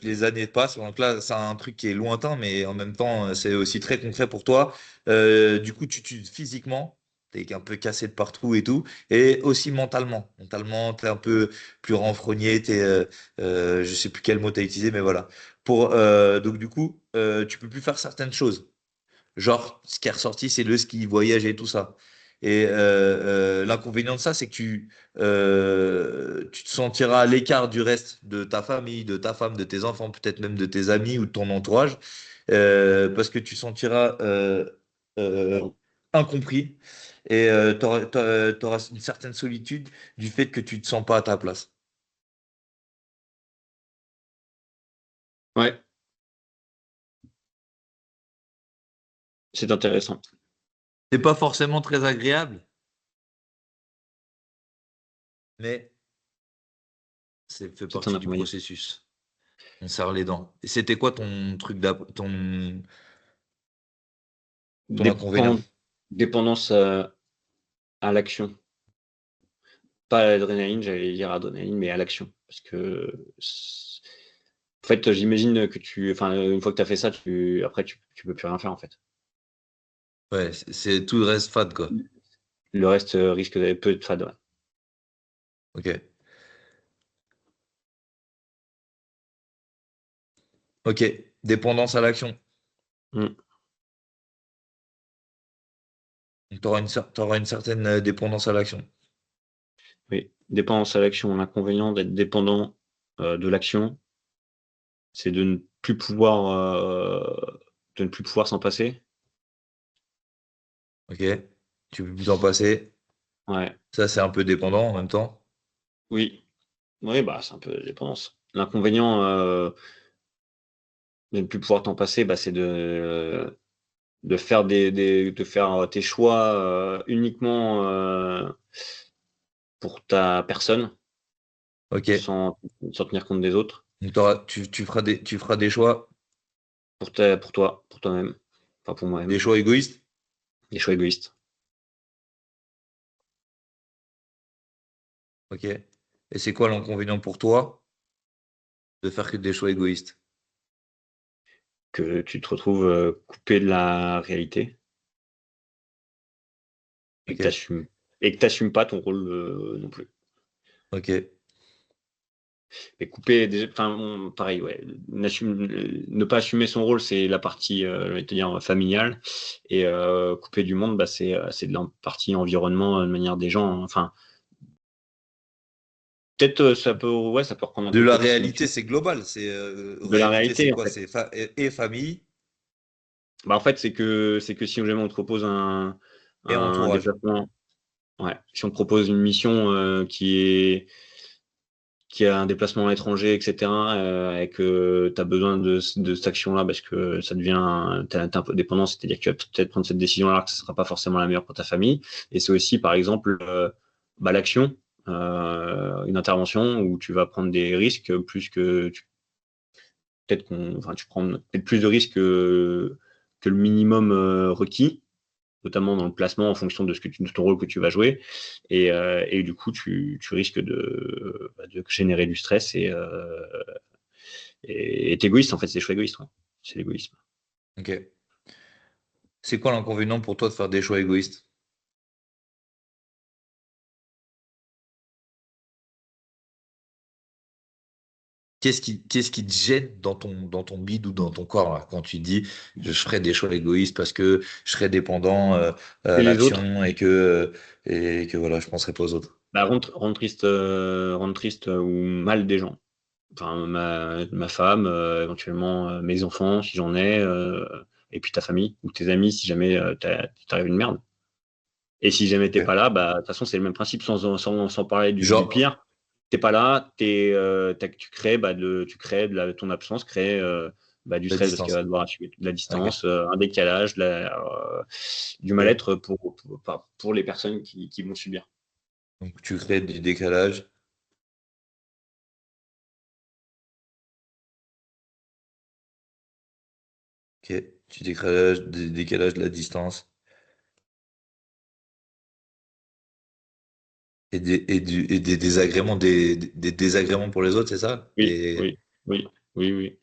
les années passent. Donc là, c'est un truc qui est lointain, mais en même temps, c'est aussi très concret pour toi. Du coup, physiquement, t'es un peu cassé de partout et tout. Et aussi mentalement. Mentalement, t'es un peu plus renfrogné. Je sais plus quel mot t'as utilisé, mais voilà. Donc, du coup, tu peux plus faire certaines choses. Genre, ce qui est ressorti, c'est le ski, voyage et tout ça. Et l'inconvénient de ça, c'est que tu te sentiras à l'écart du reste de ta famille, de ta femme, de tes enfants, peut-être même de tes amis ou de ton entourage, parce que tu te sentiras euh, incompris et tu auras une certaine solitude du fait que tu ne te sens pas à ta place. Ouais, c'est intéressant. C'est pas forcément très agréable, mais c'est fait C'est un partie du inconvénient. processus. On serre les dents. Et c'était quoi ton truc ton inconvénient? Dépend, dépendance à l'action. Pas à l'adrénaline, j'allais dire adrénaline, mais à l'action. Parce que, en fait, j'imagine que enfin, une fois que tu as fait ça, après, tu peux plus rien faire, en fait. Ouais, tout le reste fade, quoi. Le reste risque d'être peu de fade. Ouais. Ok. Ok. Dépendance à l'action. Mm. Donc, t'auras une certaine dépendance à l'action. Oui. Dépendance à l'action. L'inconvénient d'être dépendant de l'action, c'est de ne plus pouvoir s'en passer. Ok. Tu peux plus t'en passer. Ouais. Ça, c'est un peu dépendant en même temps. Oui. Oui, bah, c'est un peu dépendance. L'inconvénient de ne plus pouvoir t'en passer, bah, c'est de faire tes choix uniquement pour ta personne, Ok. sans tenir compte des autres, Donc, tu feras des choix, pour toi, pour toi-même, enfin pour des moi-même, choix égoïstes. des choix égoïstes. Ok. Et c'est quoi l'inconvénient pour toi de faire que des choix égoïstes? Que tu te retrouves coupé de la réalité et que Ok. t'assumes pas ton rôle non plus. Ok. Et couper, enfin, pareil, ouais, ne pas assumer son rôle, c'est la partie, je vais te dire, familiale, et couper du monde, bah, c'est de la partie environnement, de manière des gens, hein. Enfin, peut-être ouais, ça peut reprendre un De peu la peut-être ce que réalité, tu c'est global. de la Réalité, c'est réalité, en quoi? fait. C'est et famille Bah, en fait, c'est que si jamais on te propose et un entourage. déplacement, ouais, si on te propose une mission qui a un déplacement à l'étranger, etc., et que tu as besoin de cette action-là parce que ça devient, t'es un peu dépendant, c'est-à-dire que tu vas peut-être prendre cette décision-là, que ce ne sera pas forcément la meilleure pour ta famille. Et c'est aussi, par exemple, bah, l'action, une intervention où tu vas prendre des risques plus que peut-être enfin, tu prends peut-être plus de risques que le minimum requis, notamment dans le placement en fonction de ton rôle que tu vas jouer. Et du coup, tu risques de générer du stress et être égoïste. En fait, c'est des choix égoïstes. Ouais. C'est l'égoïsme. Ok. C'est quoi l'inconvénient pour toi de faire des choix égoïstes? Qu'est-ce qui te gêne dans ton bide ou dans ton corps là, quand tu dis je ferai des choix égoïstes parce que je serai dépendant à Et les autres, l'action et que voilà, je penserai pas aux autres. bah, rendre triste ou mal des gens. Enfin, ma femme, éventuellement mes enfants, si j'en ai, et puis ta famille ou tes amis, si jamais t'arrive une merde. Et si jamais t'es Ok. pas là, bah, de toute façon, c'est le même principe, sans parler du Genre, pire. T'es pas là, tu crées, ton absence crée bah, du la stress parce qu'il va distance. devoir assumer de la Ok. distance, un décalage, du Ok. mal-être pour les personnes qui vont subir. Donc tu crées du décalage. Ok. Décalage de la distance. Et des désagréments, des désagréments pour les autres, c'est ça? Oui, oui, oui, oui, oui.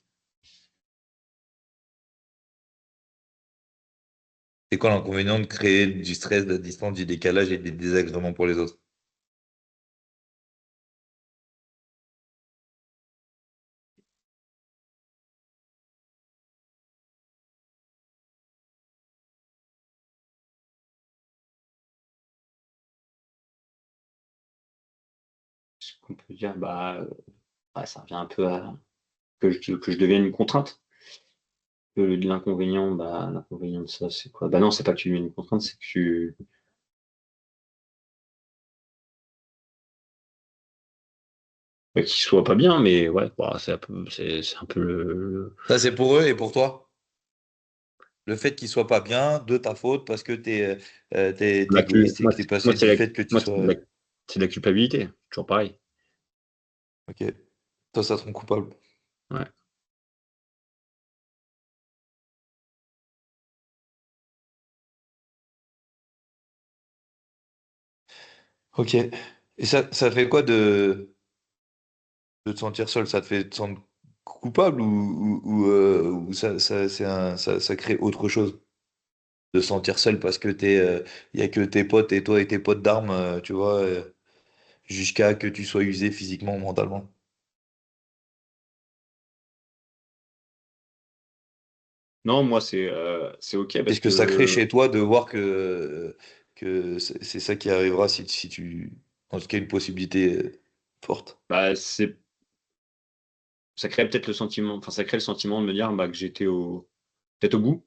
C'est quoi l'inconvénient de créer du stress, de la distance, du décalage et des désagréments pour les autres? Ce qu'on peut dire, ouais, ça revient un peu à que je devienne une contrainte. L'inconvénient de ça, c'est quoi? Bah non, c'est pas que tu deviennes une contrainte, c'est que qu'il soit pas bien, mais ouais, bah, c'est un peu Ça, c'est pour eux et pour toi? Le fait qu'il soit pas bien, de ta faute, parce que t'es égoïste et moi, que t'es passé du fait que tu moi, sois. c'est de la culpabilité, toujours pareil. Ok. Toi, ça te rend coupable. Ouais. Ok. Et ça fait quoi de te sentir seul? Ça te fait te sentir coupable ou ça crée autre chose? De se sentir seul parce que y a que tes potes et toi et tes potes d'armes, tu vois, jusqu'à que tu sois usé physiquement ou mentalement. Non, moi, c'est OK parce Qu'est-ce que ça crée que chez toi de voir que c'est ça qui arrivera si tu. En tout cas, une possibilité forte. bah, ça crée peut-être le sentiment, enfin, ça crée le sentiment de me dire que j'étais peut-être au bout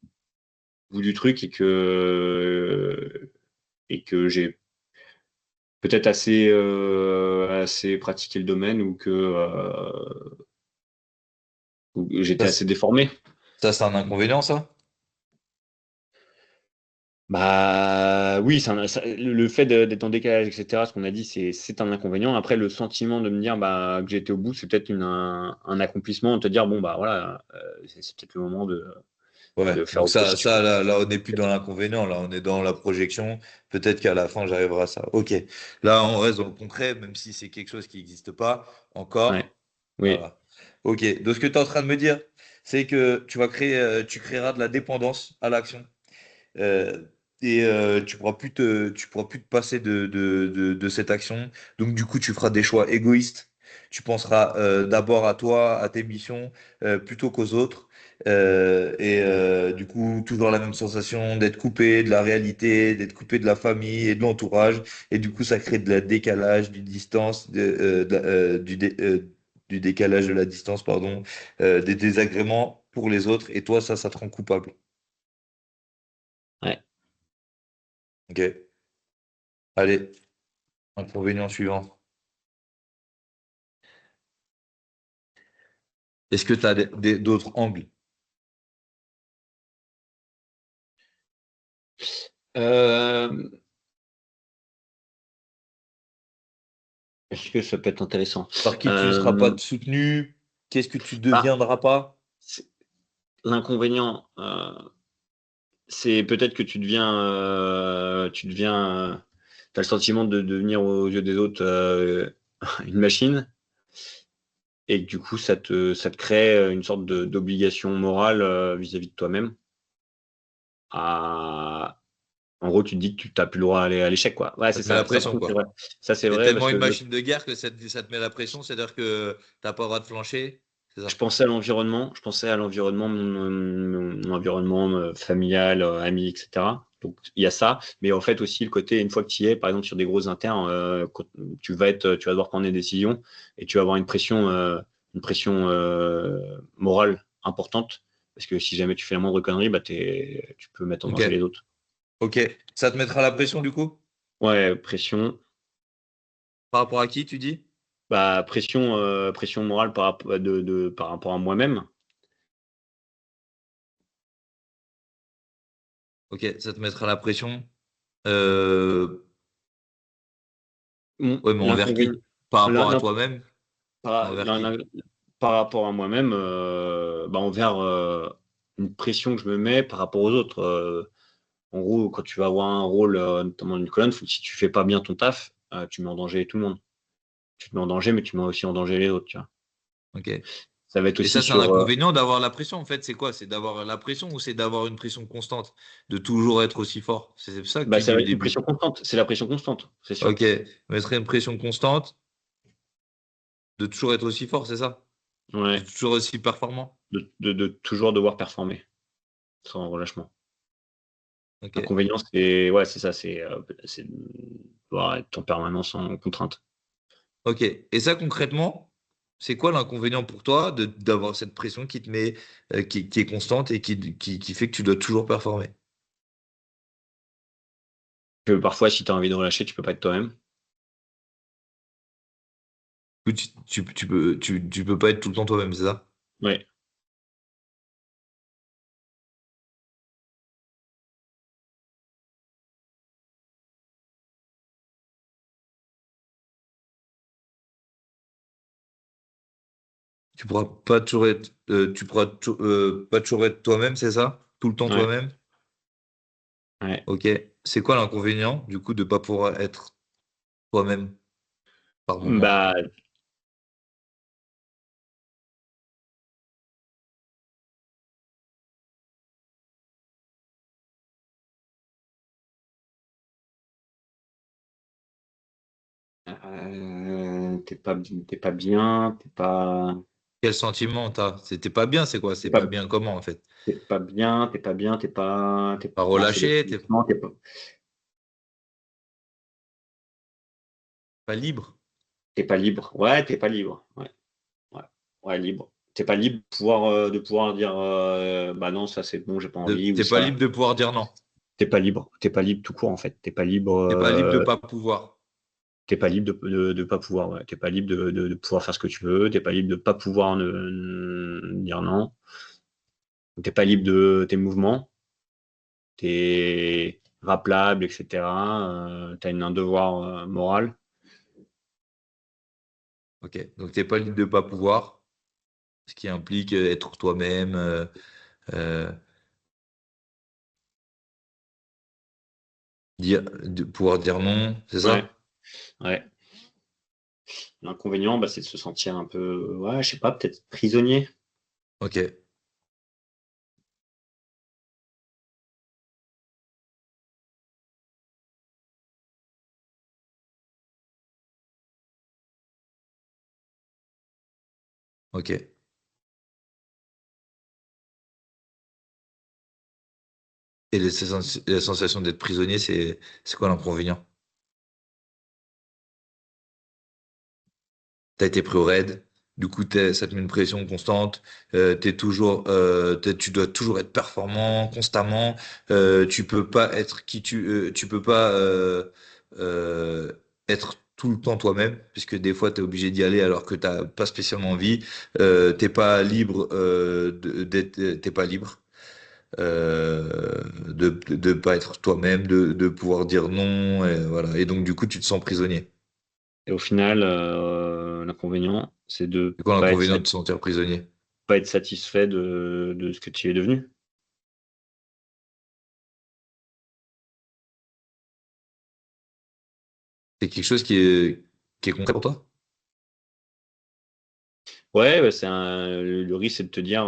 du truc et que j'ai peut-être assez pratiqué le domaine ou que j'étais Ça, assez déformé. c'est un inconvénient, ça? Bah oui, le fait d'être en décalage, etc., ce qu'on a dit, c'est un inconvénient. Après, le sentiment de me dire que j'étais au bout, c'est peut-être un accomplissement, de te dire, bon, bah voilà, c'est peut-être le moment Ouais. de faire Donc autre chose. là, on n'est plus dans l'inconvénient. Là, on est dans la projection. Peut-être qu'à la fin, j'arriverai à ça. Ok. Là, on reste dans le concret, même si c'est quelque chose qui n'existe pas Ouais, encore. oui, Voilà. Ok. Donc, ce que tu es en train de me dire, c'est que tu créeras de la dépendance à l'action. Euh, tu pourras plus te passer de cette action. Donc, du coup, tu feras des choix égoïstes. Tu penseras d'abord à toi, à tes missions, plutôt qu'aux autres. Du coup, toujours la même sensation d'être coupé de la réalité, d'être coupé de la famille et de l'entourage. Et du coup, ça crée de la décalage, du distance, du décalage de la distance, pardon, des désagréments pour les autres. Et toi, ça te rend coupable. ouais. Ok. Allez, inconvénient suivant. Est-ce que tu as d'autres angles? Euh, Est-ce que ça peut être intéressant? Par qui tu ne seras pas Euh, soutenu? Qu'est-ce que tu bah, deviendras pas? c'est- L'inconvénient, c'est peut-être que t'as le sentiment de devenir aux yeux des autres une machine, et que du coup, ça te crée une sorte d'obligation morale vis-à-vis de toi-même. À... En gros, tu te dis que tu n'as plus le droit à l'échec, quoi. Ouais, Ça c'est te met la ça. Ça, par pression, contre, c'est quoi. vrai. Ça, c'est T'es vrai parce tellement que une machine de guerre que ça te met la pression, c'est-à-dire que t'as pas le droit de flancher. C'est je ça. pensais à l'environnement. Je pensais à l'environnement, mon environnement familial, ami, etc. Donc, il y a ça. Mais en fait, aussi, le côté, une fois que tu y es, par exemple, sur des gros internes, quand tu vas devoir prendre des décisions et tu vas avoir une pression morale importante. Parce que si jamais tu fais la moindre connerie, tu peux mettre en Ok. danger les autres. Ok. Ça te mettra la pression, du coup? Ouais, pression. Par rapport à qui, tu dis? Pression morale par rapport à moi-même. Ok. Ça te mettra la pression. Euh, Ouais, mais envers L'inconvénient, qui? Par rapport l'in- à l'in- toi-même? par, Envers l'in- qui? l'in- par rapport à moi-même, envers, une pression que je me mets par rapport aux autres. En gros, quand tu vas avoir un rôle, notamment dans une colonne, si tu fais pas bien ton taf, tu mets en danger tout le monde. Tu te mets en danger, mais tu mets aussi en danger les autres, tu vois. Ok. Ça va être Et aussi ça, c'est un sur. inconvénient d'avoir la pression, en fait. C'est quoi? C'est d'avoir la pression ou c'est d'avoir une pression constante? De toujours être aussi fort? C'est ça que Bah, tu ça dis va au être une début. pression constante. C'est la pression constante, c'est sûr. Ok. Mettre une pression constante de toujours être aussi fort, c'est ça? De Ouais. toujours aussi performant? De toujours devoir performer sans relâchement. Ok. L'inconvénient, c'est ouais, c'est ça, c'est de devoir être en permanence en contrainte. Ok. Et ça, concrètement, c'est quoi l'inconvénient pour toi d'avoir cette pression qui te met, qui est constante et qui fait que tu dois toujours performer? Que parfois, si tu as envie de relâcher, tu peux pas être toi-même. Tu peux pas être tout le temps toi-même, c'est ça? Ouais. Tu pourras pas toujours être toi-même, c'est ça? Tout le temps Ouais. toi-même? Ouais. Ok. C'est quoi l'inconvénient, du coup, de pas pouvoir être toi-même par moment? Bah, t'es pas bien, Quel sentiment t'as? C'était pas bien, c'est quoi? C'est t'es pas pas, bien comment, en fait? t'es pas bien, t'es pas bien, Pas non, c'est relâché, t'es l'épanouissement, pas libre? t'es pas libre. Ouais, t'es pas libre. Ouais, ouais, ouais, libre. T'es pas libre de pouvoir dire, bah non, ça c'est bon, j'ai pas envie, ou T'es pas ça. libre de pouvoir dire non. T'es pas libre tout court en fait. T'es pas libre de pas pouvoir. T'es pas libre de pas pouvoir. Ouais. T'es pas libre de pouvoir faire ce que tu veux. T'es pas libre de pas pouvoir dire non. T'es pas libre de tes mouvements. T'es rappelable, etc. T'as un devoir moral. Ok. Donc t'es pas libre de pas pouvoir, ce qui implique être toi-même, euh, pouvoir dire non, c'est Ouais, ça? ouais. L'inconvénient, bah, c'est de se sentir un peu, ouais, je sais pas, peut-être prisonnier. Ok. Ok. Et la sensation d'être prisonnier, c'est quoi l'inconvénient? T'as été pris au raid, du coup ça te met une pression constante, tu dois toujours être performant constamment, tu peux pas être tu peux pas euh, être tout le temps toi-même, puisque des fois tu es obligé d'y aller alors que t'as pas spécialement envie, t'es pas libre t'es pas libre de pas être toi-même, de pouvoir dire non, et voilà. Et donc du coup tu te sens prisonnier. Et au final, l'inconvénient, c'est de C'est quoi l'inconvénient de se sentir prisonnier? pas être satisfait de ce que tu es devenu. C'est quelque chose qui est concret pour toi? Ouais, bah, le risque, c'est de te dire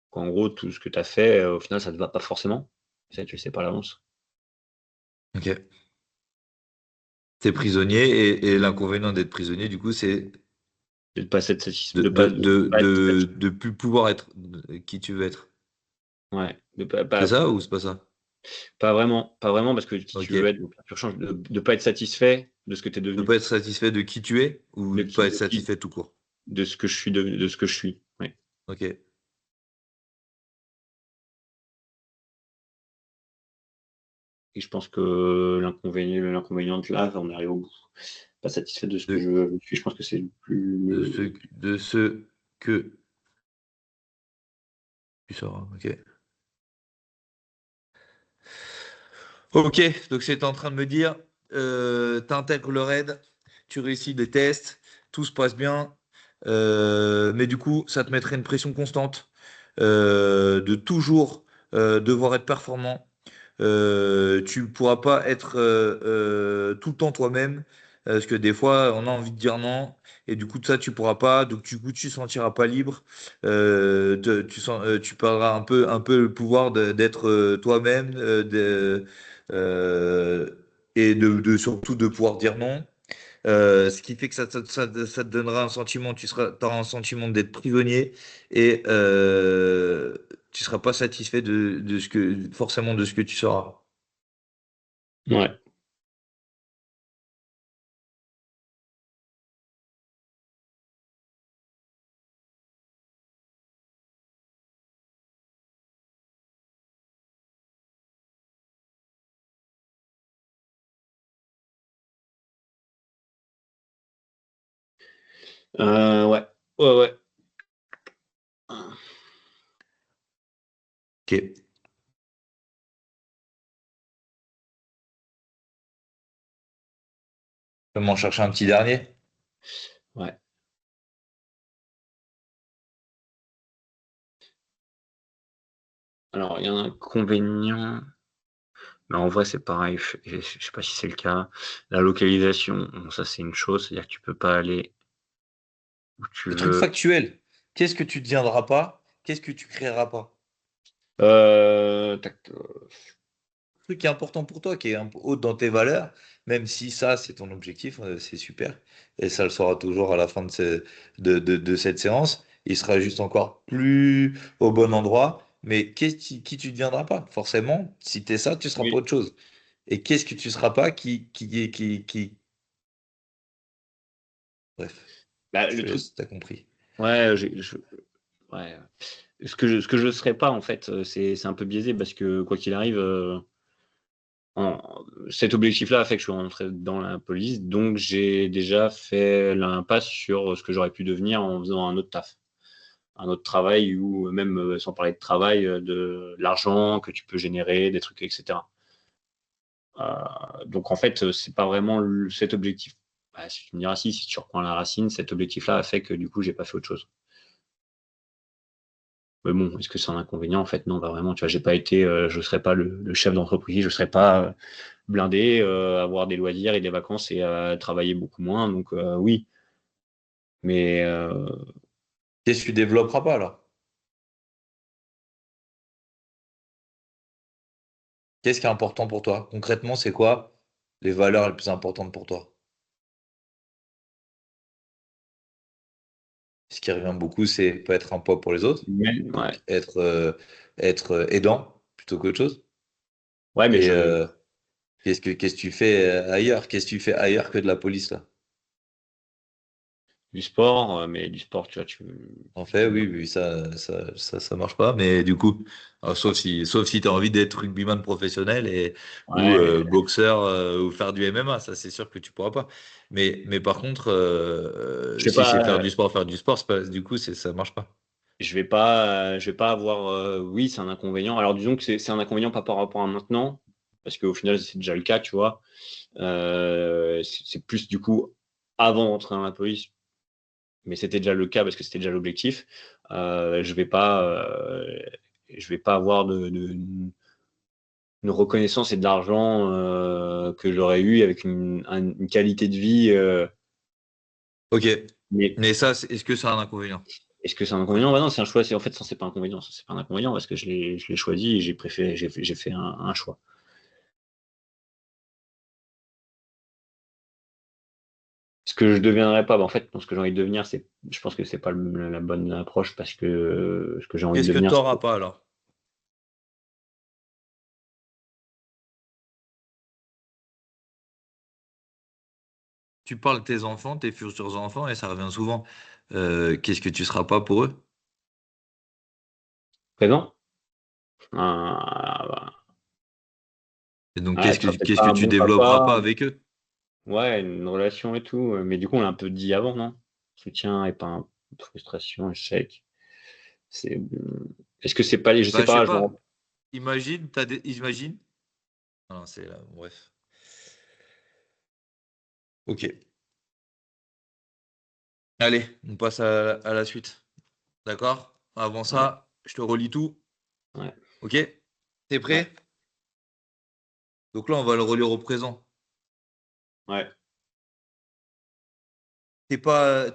qu'en gros, tout ce que tu as fait, au final, ça ne te va pas forcément. Ça, tu le sais pas à l'avance. Ok. T'es prisonnier et l'inconvénient d'être prisonnier, du coup, c'est De pas être satisfait, de pas être satisfait. de plus pouvoir être qui tu veux être. Ouais, C'est ça ou c'est pas ça? pas vraiment, parce que si Ok. tu veux être, donc, tu changes de pas être satisfait de ce que tu es Ne devenu, pas être satisfait de qui tu es ou pas être de qui, satisfait tout court. de ce que je suis devenu, de ce que je suis. Ouais. Ok. Et je pense que l'inconvénient de là, on arrive au bout. Pas satisfait de ce que De, je suis. Je pense que c'est le plus, de ce que tu sauras. Ok. Ok. Donc c'est en train de me dire, t'intègres le raid, tu réussis des tests, tout se passe bien, mais du coup, ça te mettrait une pression constante. de toujours devoir être performant. Tu pourras pas être tout le temps toi-même, parce que des fois, on a envie de dire non, et du coup, de ça, tu pourras pas, donc du coup, tu te sentiras pas libre. Tu perdras un peu le pouvoir d'être toi-même, euh, et surtout de pouvoir dire non. Ce qui fait que ça te donnera un sentiment, t'auras un sentiment d'être prisonnier et tu seras pas satisfait forcément de ce que tu seras. Ouais. Ouais. Ouais, ouais. Ok. Je vais m'en chercher un petit dernier. Ouais. Alors, il y a un inconvénient, mais en vrai, c'est pareil. Je sais pas si c'est le cas. La localisation, bon, ça, c'est une chose, c'est-à-dire que tu peux pas aller où tu Le truc veux. factuel. Qu'est-ce que tu ne deviendras pas? Qu'est-ce que tu créeras pas? Tac, Le truc qui est important pour toi, qui est un peu haut dans tes valeurs, même si ça, c'est ton objectif, c'est super. Et ça le sera toujours à la fin de cette séance. Il sera juste encore plus au bon endroit. Mais qui tu ne deviendras pas? Forcément, si tu es ça, tu seras pas oui. autre chose. Et qu'est-ce que tu seras pas qui... Bref, Bah, je le te truc, laisse, t'as compris. ouais, ouais. Ce que je serais pas, en fait, c'est un peu biaisé parce que quoi qu'il arrive, cet objectif-là a fait que je suis rentré dans la police, donc j'ai déjà fait l'impasse sur ce que j'aurais pu devenir en faisant un autre taf. Un autre travail ou même, sans parler de travail, de l'argent que tu peux générer, des trucs et cetera. Donc en fait, c'est pas vraiment cet objectif. Bah, si tu me diras si tu reprends la racine, cet objectif-là a fait que du coup, j'ai pas fait autre chose. Mais bon, est-ce que c'est un inconvénient? En fait, non, pas vraiment. Tu vois, j'ai pas été, je serais pas le chef d'entreprise, je serais pas blindé, avoir des loisirs et des vacances et travailler beaucoup moins. Donc oui, mais Qu'est-ce que tu développeras pas alors? Qu'est-ce qui est important pour toi? Concrètement, c'est quoi les valeurs les plus importantes pour toi? Ce qui revient beaucoup, c'est pas être un poids pour les autres, ouais, donc être aidant plutôt qu'autre chose. ouais, mais Et je qu'est-ce que tu fais ailleurs? Qu'est-ce que tu fais ailleurs que de la police là? du sport, mais du sport, tu vois, En fait, oui, oui, ça marche pas. Mais du coup, alors, sauf si tu as envie d'être rugbyman professionnel ou ouais, boxeur ou faire du MMA, ça c'est sûr que tu pourras pas. Mais par contre, je sais si c'est pas. faire du sport, du coup, ça marche pas. Je vais pas avoir, oui, c'est un inconvénient. Alors disons que c'est un inconvénient pas par rapport à maintenant, parce qu'au final, c'est déjà le cas, tu vois? C'est plus du coup avant d'entrer dans la police, mais c'était déjà le cas parce que c'était déjà l'objectif. Je vais pas avoir une reconnaissance et de l'argent, que j'aurais eu avec une qualité de vie, Ok. mais Mais ça, est-ce que c'est un inconvénient? est-ce que c'est un inconvénient? Bah non, c'est un choix. En fait, ça, c'est pas un inconvénient. Ça, c'est pas un inconvénient parce que je l'ai choisi et j'ai fait un choix. Ce que je deviendrai pas, bah, en fait, non, ce que j'ai envie de devenir, je pense que c'est pas la bonne approche parce que ce que j'ai envie de Qu'est-ce que devenir, tu n'auras pas alors? Tu parles de tes enfants, tes futurs enfants, et ça revient souvent. Qu'est-ce que tu seras pas pour eux? présent. Bah, Et donc, ouais, tu seras peut-être qu'est-ce pas que un tu bon développeras papa. pas avec eux? Ouais, une relation et tout. Mais du coup, on l'a un peu dit avant, non? Soutien et pas frustration, échec. C'est, est-ce que c'est pas les, je sais Bah, je sais pas, je me pas. rends. Imagine. Non, c'est là, bref. Ok. Allez, on passe à la suite. D'accord? Avant Ouais. ça, Je te relis tout. Ouais. Ok? T'es prêt? Ouais. Donc là, on va le relire au présent. Ouais. T'es pas.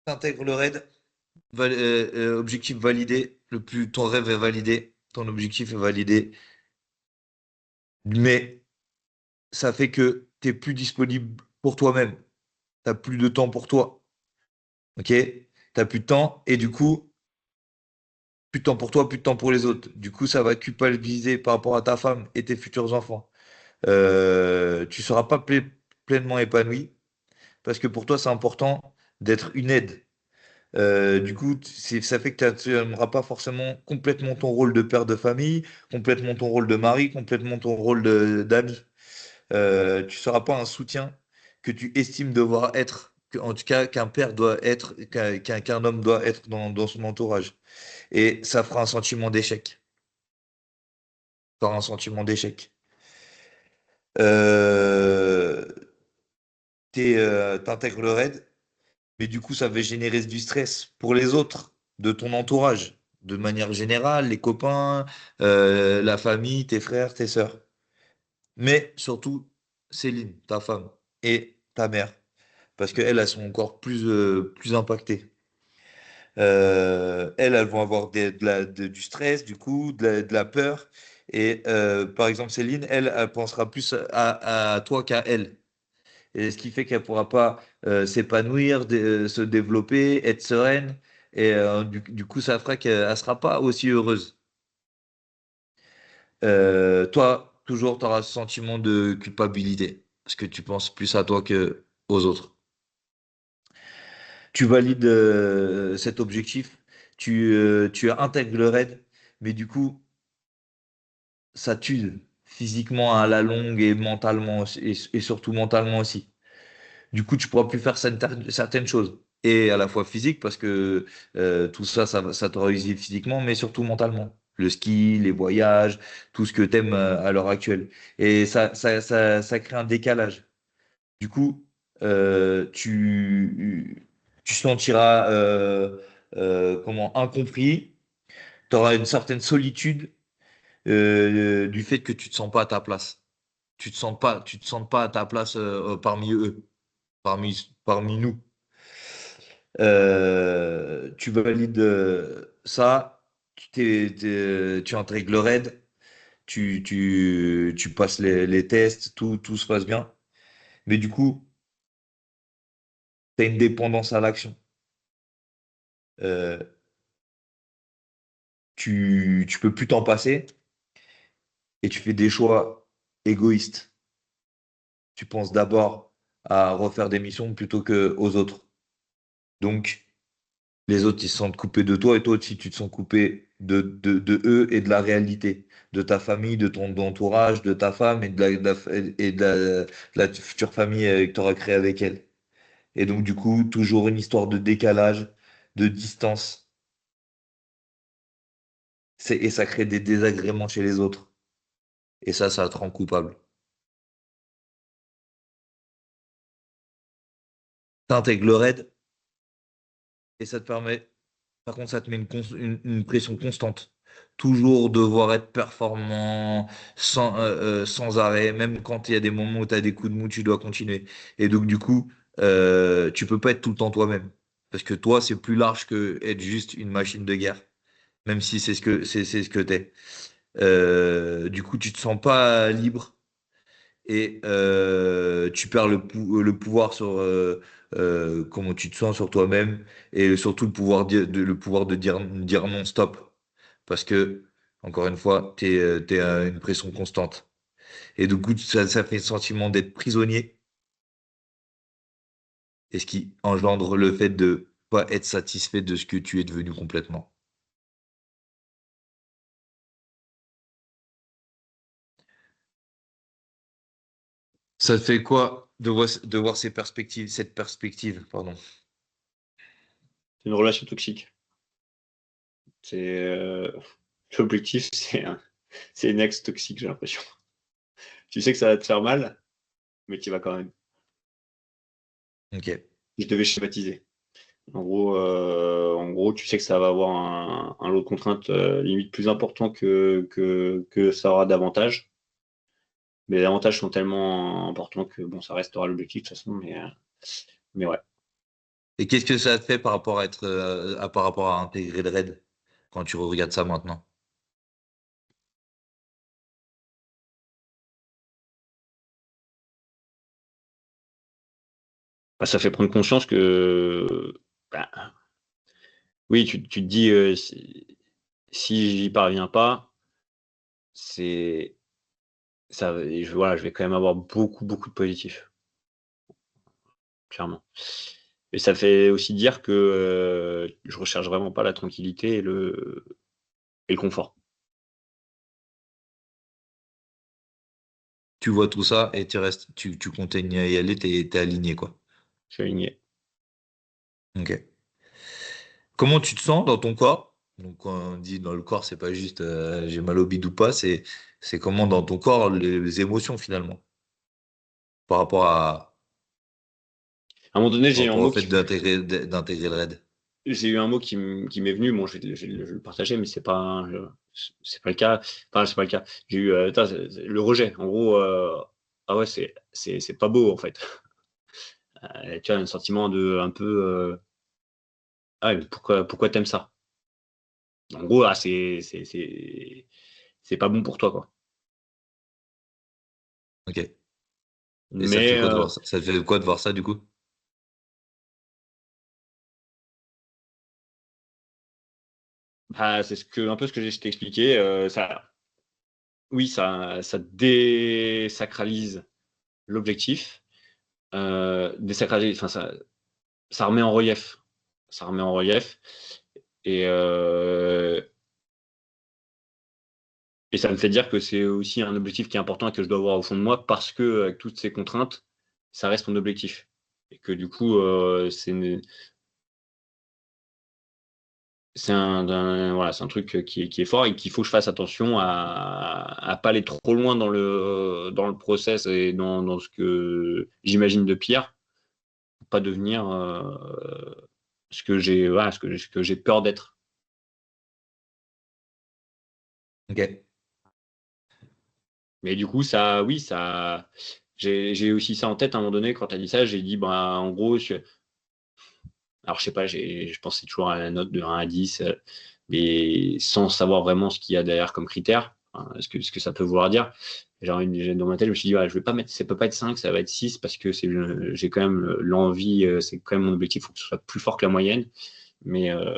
T'intègres le raid. Objectif validé. Ton rêve est validé. Ton objectif est validé. Mais ça fait que t'es plus disponible pour toi-même. T'as plus de temps pour toi. Ok? T'as plus de temps. Et du coup, plus de temps pour toi, plus de temps pour les autres. Du coup, ça va culpabiliser par rapport à ta femme et tes futurs enfants. Tu seras pas pleinement épanoui parce que pour toi, c'est important d'être une aide. Du coup, ça fait que tu n'aimeras pas forcément complètement ton rôle de père de famille, complètement ton rôle de mari, complètement ton rôle d'ami. Tu ne seras pas un soutien que tu estimes devoir être, en tout cas qu'un père doit être, qu'un homme doit être dans son entourage. Et ça fera un sentiment d'échec. Tu auras un sentiment d'échec. Euh, T'intègres le raid, mais du coup, ça va générer du stress pour les autres de ton entourage, de manière générale, les copains, la famille, tes frères, tes sœurs. Mais surtout, Céline, ta femme, et ta mère, parce qu'elles, elles sont encore plus impactées. Elles vont avoir du stress, du coup, de la peur. Et par exemple, Céline, elle pensera plus à toi qu'à elle. Et ce qui fait qu'elle ne pourra pas s'épanouir, se développer, être sereine. Et du coup, ça fera qu'elle ne sera pas aussi heureuse. Toi, toujours, tu auras ce sentiment de culpabilité, parce que tu penses plus à toi que aux autres. Tu valides cet objectif, tu intègres le raid, mais du coup, ça tue physiquement à la longue et mentalement et surtout mentalement aussi. Du coup, tu pourras plus faire certaines choses. Et à la fois physique, parce que tout ça, ça te réussit physiquement, mais surtout mentalement. Le ski, les voyages, tout ce que tu aimes à l'heure actuelle. Et ça crée un décalage. Du coup, tu te sentiras comment, incompris. Tu auras une certaine solitude du fait que tu te sens pas à ta place. Tu te sens pas à ta place parmi eux, parmi nous. Tu valides ça, tu intègres le raid, tu passes les tests, tout se passe bien. Mais du coup, tu as une dépendance à l'action. Euh, tu peux plus t'en passer et tu fais des choix égoïstes. Tu penses d'abord à refaire des missions plutôt que aux autres. Donc, les autres, ils se sentent coupés de toi et toi aussi, tu te sens coupé de eux et de la réalité, de ta famille, de ton entourage, de ta femme et de la future famille que tu auras créée avec elle. Et donc, du coup, toujours une histoire de décalage, de distance, et ça crée des désagréments chez les autres. Et ça te rend coupable. T'intègres le raid et ça te permet. Par contre, ça te met une pression constante. Toujours devoir être performant, sans arrêt, même quand il y a des moments où tu as des coups de mou, tu dois continuer. Et donc, du coup, tu peux pas être tout le temps toi-même. Parce que toi, c'est plus large que être juste une machine de guerre, même si c'est ce que t'es. Du coup, tu te sens pas libre et tu perds le pouvoir sur comment tu te sens sur toi-même et surtout le pouvoir de dire non stop parce que encore une fois t'es à une pression constante et du coup ça fait le sentiment d'être prisonnier et ce qui engendre le fait de pas être satisfait de ce que tu es devenu complètement. Ça te fait quoi de voir cette perspective, pardon. C'est une relation toxique. C'est l'objectif, c'est une ex toxique, j'ai l'impression. Tu sais que ça va te faire mal, mais tu vas quand même. Ok. Je devais schématiser. En gros, tu sais que ça va avoir un lot de contraintes limite plus important que ça aura d'avantages. Mais les avantages sont tellement importants que bon, ça restera l'objectif de toute façon. Mais ouais. Et qu'est-ce que ça te fait par rapport à par rapport à intégrer le raid quand tu regardes ça maintenant? Bah, ça fait prendre conscience que bah, oui, tu te dis si j'y parviens pas, c'est ça, voilà, je vais quand même avoir beaucoup, beaucoup de positifs, clairement. Et ça fait aussi dire que je recherche vraiment pas la tranquillité et le confort. Tu vois tout ça et tu comptes y aller, t'es aligné, quoi. Je suis aligné. Ok. Comment tu te sens dans ton corps? Donc, quand on dit dans le corps, c'est pas juste j'ai mal au bide ou pas, c'est comment dans ton corps les émotions finalement par rapport À un moment donné, par rapport au fait d'intégrer le raid. j'ai eu un mot qui m'est venu. Bon, je vais le partager, mais c'est pas le cas. Enfin, c'est pas le cas. J'ai eu le rejet. En gros, ah ouais, c'est pas beau en fait. Tu as un sentiment de un peu ah, mais pourquoi t'aimes ça? En gros, ah, c'est pas bon pour toi, quoi. Ok. Et ça te fait Mais quoi de voir ça? Ça te fait quoi de voir ça du coup? bah, c'est un peu ce que j'ai expliqué. Oui, ça désacralise l'objectif, désacralise, enfin ça remet en relief, ça remet en relief, et euh, et ça me fait dire que c'est aussi un objectif qui est important et que je dois avoir au fond de moi parce que avec toutes ces contraintes, ça reste mon objectif et que du coup voilà, c'est un truc qui est fort et qu'il faut que je fasse attention à pas aller trop loin dans le process et dans ce que j'imagine de pire, pour pas devenir ce que j'ai voilà, ce que j'ai peur d'être. Ok. Mais du coup, ça, oui, ça, j'ai aussi ça en tête à un moment donné quand tu as dit ça. J'ai dit, bah, en gros, alors je sais pas, je pensais toujours à la note de 1 à 10, mais sans savoir vraiment ce qu'il y a derrière comme critère, hein, ce que ça peut vouloir dire. Dans ma tête, je me suis dit, ouais, je vais pas mettre, ça peut pas être 5, ça va être 6 parce que j'ai quand même l'envie, c'est quand même mon objectif, il faut que ce soit plus fort que la moyenne. Mais, euh,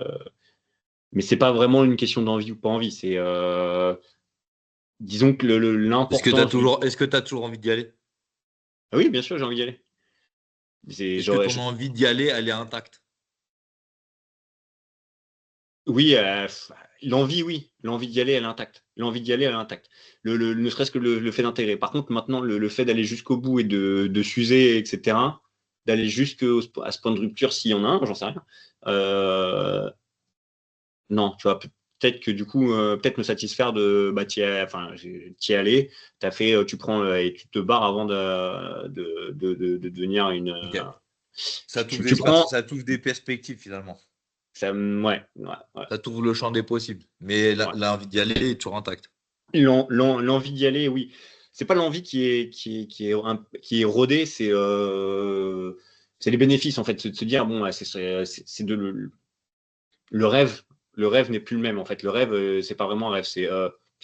mais c'est pas vraiment une question d'envie ou pas envie, c'est, disons que l'importance du. Est-ce que t'as toujours envie d'y aller? Ah oui, bien sûr, j'ai envie d'y aller. Est-ce que ton envie d'y aller, elle est intacte? Oui, l'envie, oui. L'envie d'y aller, elle est intacte. L'envie d'y aller, elle est intacte. Ne serait-ce que le fait d'intégrer. Par contre, maintenant, le fait d'aller jusqu'au bout et de s'user, etc., d'aller à ce point de rupture, s'il y en a un, j'en sais rien. Euh, non, tu vois, peut-être que du coup, peut-être me satisfaire de bah, enfin, t'y aller, t'as fait, tu prends et tu te barres avant de devenir une. Ok. Ça t'ouvre Tu prends. ça t'ouvre des perspectives finalement. Ouais, ouais, ouais. Ça t'ouvre le champ des possibles. Mais Ouais. l'envie d'y aller est toujours intacte. L'envie d'y aller, oui. C'est pas l'envie qui est rodée, c'est les bénéfices en fait, c'est de se dire bon, ouais, c'est le rêve, le rêve n'est plus le même en fait. Le rêve, c'est pas vraiment un rêve, c'est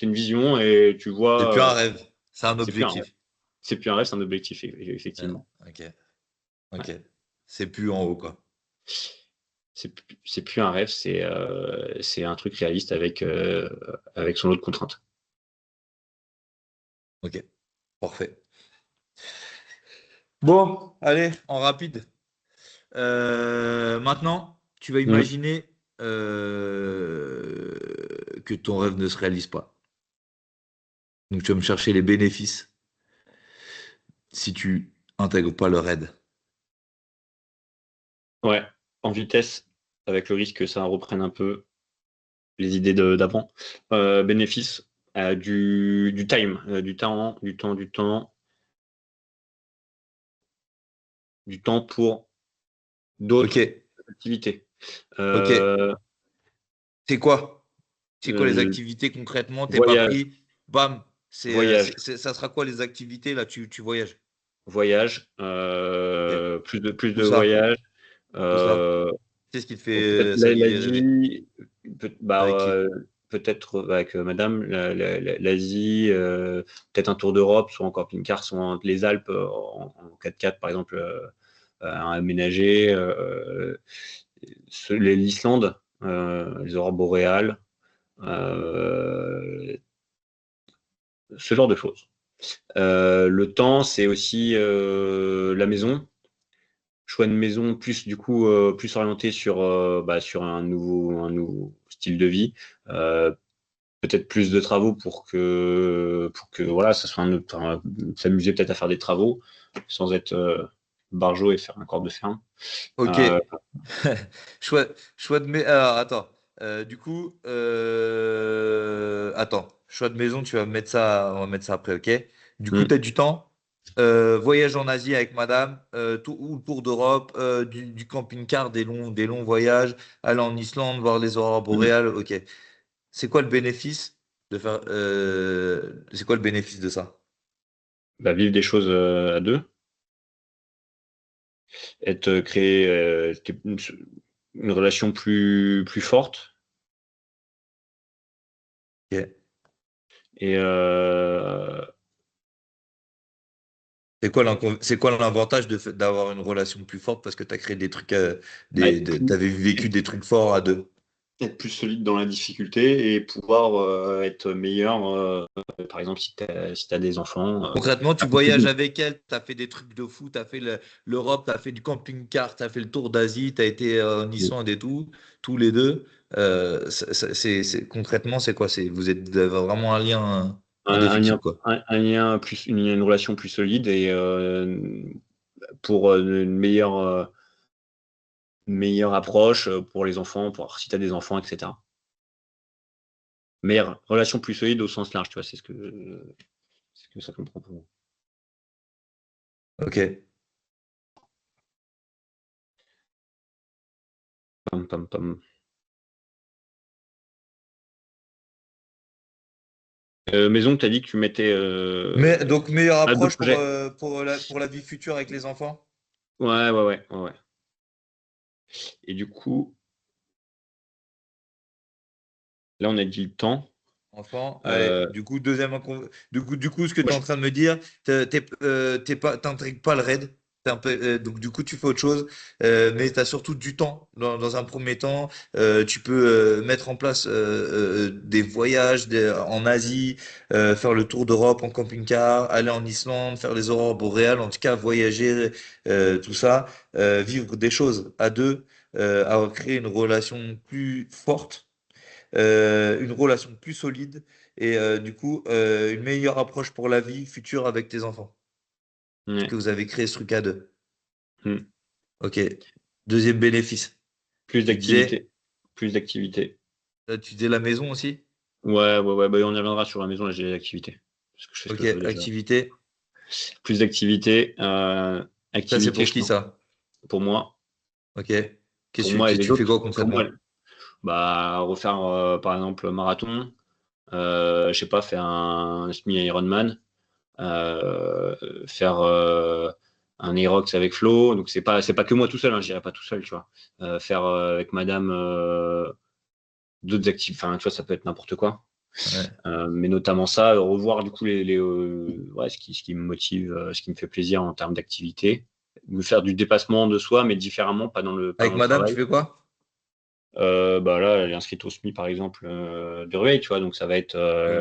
une vision et tu C'est plus un vois, rêve, c'est un c'est plus un rêve, objectif. c'est plus un rêve, c'est un objectif Ouais, effectivement. ok, Ouais. ok. C'est plus en haut, quoi. C'est plus un rêve, c'est un truc réaliste avec son lot de contraintes. Ok, parfait. Bon, allez, en rapide. Maintenant, tu vas Mm. imaginer que ton rêve ne se réalise pas. Donc, tu vas me chercher les bénéfices si tu intègres pas le raid. Ouais, en vitesse, avec le risque que ça reprenne un peu les idées d'avant. Bénéfice, du time, du temps pour Ok, d'autres. activités. Ok. C'est quoi? C'est quoi les Euh, activités concrètement? T'es pas voyage, pris. Bam. voyage, Ça sera quoi les activités là? Tu voyages. voyage, Ok. plus Où de ça? voyages. Où ça? Euh, Qu'est-ce qui te Peut-être fait ça y est rêver? l'Asie, Avec qui? peut-être avec madame, l'Asie, peut-être un tour d'Europe, soit en camping-car, soit les Alpes en 4x4, par exemple, aménagé. L'Islande, les aurores boréales, euh, ce genre de choses. Le temps, c'est aussi la maison. Choix de maison plus du coup plus orienté sur un nouveau style de vie. Euh, Peut-être plus de travaux pour que voilà, ça soit s'amuser peut-être à faire des travaux sans être barjot et faire un corps de ferme. Ok. Euh, Choix, Alors, attends. Du coup, attends. Choix de maison, tu vas mettre ça, on va mettre ça après, ok? Du coup, hmm, tu as du temps. Voyage en Asie avec madame, ou le tour d'Europe, du camping-car, des longs voyages, aller en Islande, voir les aurores hmm. boréales, ok. C'est quoi le bénéfice c'est quoi le bénéfice de ça? Bah, vivre des choses à deux, être créer une relation plus forte Ok. et C'est quoi l'avantage d'avoir une relation plus forte parce que tu as créé des trucs, bah, être t'avais vécu des trucs forts à deux. être plus solide dans la difficulté et pouvoir être meilleur, par exemple, si t'as des enfants. Concrètement, tu Un peu plus voyages vite. avec elle, tu as fait des trucs de fou, tu as fait l'Europe, tu as fait du camping-car, tu as fait le tour d'Asie, tu as été en Islande et tout, tous les deux. Concrètement, c'est quoi? Vous avez vraiment un lien indéfectible, quoi. Un lien plus, une relation plus solide et pour une meilleure approche pour les enfants, pour si tu as des enfants, etc. Meilleure relation plus solide au sens large, tu vois, c'est que ça comprend pour moi. Ok. Pam, pam, pam. Maison, tu as dit que tu mettais Mais donc meilleure deux approche projets. pour la vie future avec les enfants? Ouais. Et du coup, là, on a dit le temps. Enfant, allez. Euh, Du coup, ce que tu moi, es je- en train de me dire, t'intrigues pas le raid. Donc, du coup, tu fais autre chose, mais tu as surtout du temps. Dans un premier temps, tu peux mettre en place des voyages en Asie, faire le tour d'Europe en camping-car, aller en Islande, faire les aurores boréales, en tout cas, voyager, tout ça, vivre des choses à deux, avoir créé une relation plus forte, une relation plus solide et du coup une meilleure approche pour la vie future avec tes enfants. Parce que ouais. vous avez créé ce truc à deux. Hmm. Ok. Deuxième bénéfice. Plus Tu disais, d'activité. Plus d'activité. tu disais la maison aussi. Bah, on y reviendra sur la maison, là, j'ai les activités. Parce que je fais ce Ok. que je veux déjà. Activité. Plus d'activité. Ça c'est Activité, pour qui ça? pour moi. Ok. Pour moi et les Tu fais autres. quoi Pour moi, concrètement? bah, refaire, par exemple, marathon. Je sais pas, faire un semi-Ironman. euh, Faire un Aerox avec Flo. Donc c'est pas que moi tout seul, hein, j'irai pas tout seul, tu vois. Faire avec Madame d'autres activités, enfin tu vois, ça peut être n'importe quoi. Ouais. Mais notamment ça, revoir du coup ouais, ce qui me motive, ce qui me fait plaisir en termes d'activité. Faire du dépassement de soi, mais différemment, pas Avec dans le madame, tu travail. fais quoi? Bah là, elle est inscrite au SMI, par exemple, de Rueil, tu vois, donc ça va être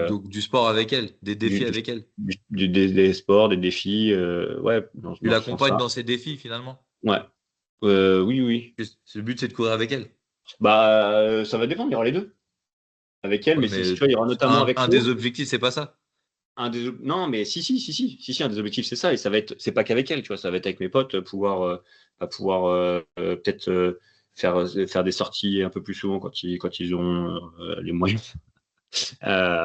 Donc du sport avec elle, des du, défis du- avec elle. des sports, des défis, ouais, Tu dans ce l'accompagnes sens-là. dans ses défis finalement. Ouais, oui. Le but c'est de courir avec elle. Bah, ça va dépendre, il y aura les deux avec elle, Ouais, mais mais tu vois, il y aura notamment avec un des Flo. objectifs c'est pas ça. Non, mais un des objectifs, c'est ça, et ça va être, c'est pas qu'avec elle, tu vois, ça va être avec mes potes, pouvoir peut-être faire des sorties un peu plus souvent quand ils auront les moyens.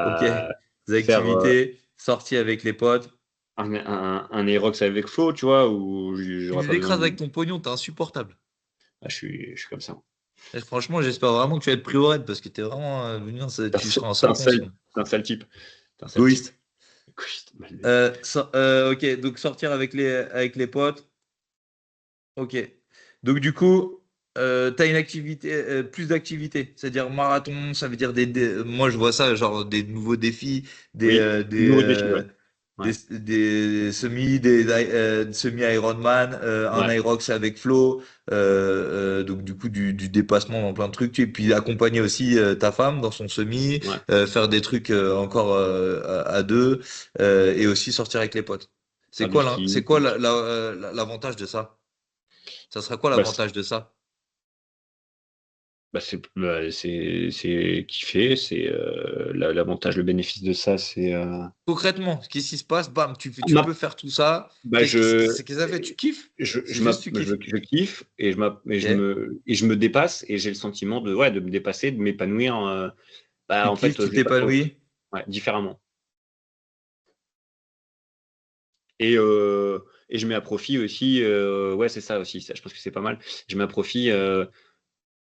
Ok. Euh, Des faire activités, sorties avec les potes. un Aerox avec Flo, tu vois, où Tu j'aurais nous pas besoin écrases de. avec ton pognon, t'es insupportable. Ah, je suis comme ça. Et franchement, j'espère vraiment que tu vas être pris au raid parce que t'es vraiment, tu seras un T'es sale un con, sale, sinon. t'es un sale type. T'es un sale type. Égoïste. Égoïste, mal baisé. Ok, donc sortir avec les potes. Ok. Donc du coup, tu as une activité, plus d'activités. C'est-à-dire marathon, ça veut dire moi je vois ça, genre des nouveaux défis, des, Oui, euh, des, nouveau défi, ouais. euh, Ouais, des semi-Ironman, un ouais. Irox avec Flo, donc du coup du dépassement dans plein de trucs. Et puis accompagner aussi ta femme dans son semi, Ouais. faire des trucs encore à deux, et aussi sortir avec les potes. C'est Faire du quoi ski. l'avantage de ça? Ça sera quoi Bah, l'avantage de ça? c'est kiffer. L'avantage, le bénéfice de ça, c'est. Concrètement, qu'est-ce qui se passe? Bam, tu Ma- peux faire tout ça. bah, Qu'est-ce que ça fait? Tu kiffes? C'est juste tu kiffes. je kiffe et Ok. je me dépasse et j'ai le sentiment de me dépasser, de m'épanouir. Tu En kiffes, fait, tu je l'ai pas trop. t'épanouis. Ouais, différemment. Et je mets à profit aussi. Ouais, c'est ça aussi. Je pense que c'est pas mal. Je mets à profit.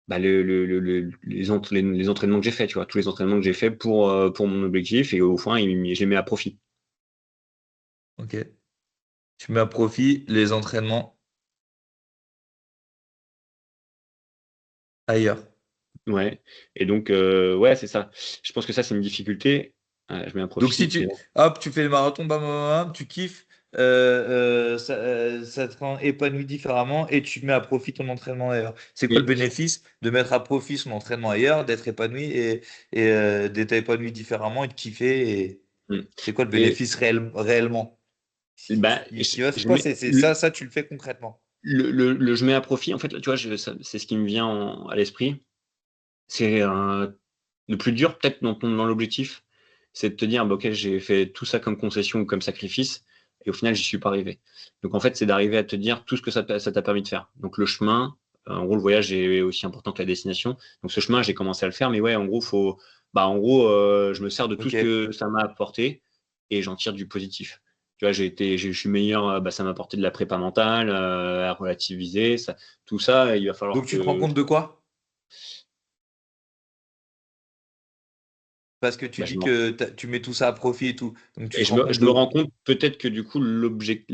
Les entraînements que j'ai faits, tu vois, tous les entraînements que j'ai faits pour mon objectif, et au fond, je les mets à profit. Ok. Tu mets à profit les entraînements ailleurs. Ouais. Et donc, ouais, c'est ça. Je pense que ça, c'est une difficulté. Je mets à Donc si profit. tu hop, tu fais le marathon, bam, bam, bam, tu kiffes, ça te rend épanoui différemment et tu mets à profit ton entraînement ailleurs. C'est quoi le Et, bénéfice de mettre à profit son entraînement ailleurs, d'être épanoui et d'être épanoui différemment et de kiffer c'est quoi le et, bénéfice réellement? bah, Ce qui va se je mets passer, c'est ça, tu le fais concrètement. je mets à profit. En fait, là, tu vois, c'est ce qui me vient à l'esprit. C'est le plus dur, peut-être, dans l'objectif, c'est de te dire, bah, ok, j'ai fait tout ça comme concession ou comme sacrifice, et au final, j'y suis pas arrivé. Donc, en fait, c'est d'arriver à te dire tout ce que ça t'a permis de faire. Donc, le chemin, en gros, le voyage est aussi important que la destination. Donc, ce chemin, j'ai commencé à le faire, mais ouais, en gros, je me sers de tout Ok. ce que ça m'a apporté et j'en tire du positif. Tu vois, je suis meilleur, ça m'a apporté de la prépa mentale, à relativiser, ça, tout ça, il va falloir Donc tu te rends que, compte de quoi? Parce que tu bah, je dis me que tu mets tout ça à profit et tout. Donc tu Et te rends compte je me de rends compte peut-être que du coup, l'objet, que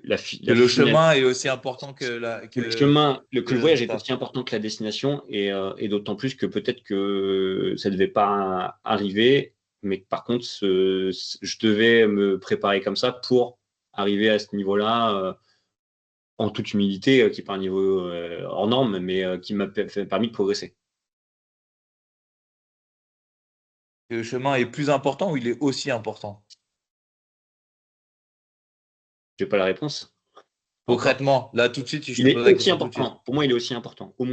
la le finalité, chemin est aussi important que le chemin, que que le le voyage est résultat. aussi important que la destination, et d'autant plus que peut-être que ça ne devait pas arriver, mais que par contre, je devais me préparer comme ça pour arriver à ce niveau-là, en toute humilité, qui n'est pas un niveau hors norme, mais qui m'a permis de progresser. Que le chemin est plus important ou il est aussi important? Je n'ai pas la réponse encore. Concrètement, là tout de suite, si je Il te est pose la aussi question tout de suite. important. Pour moi, il est aussi important. Au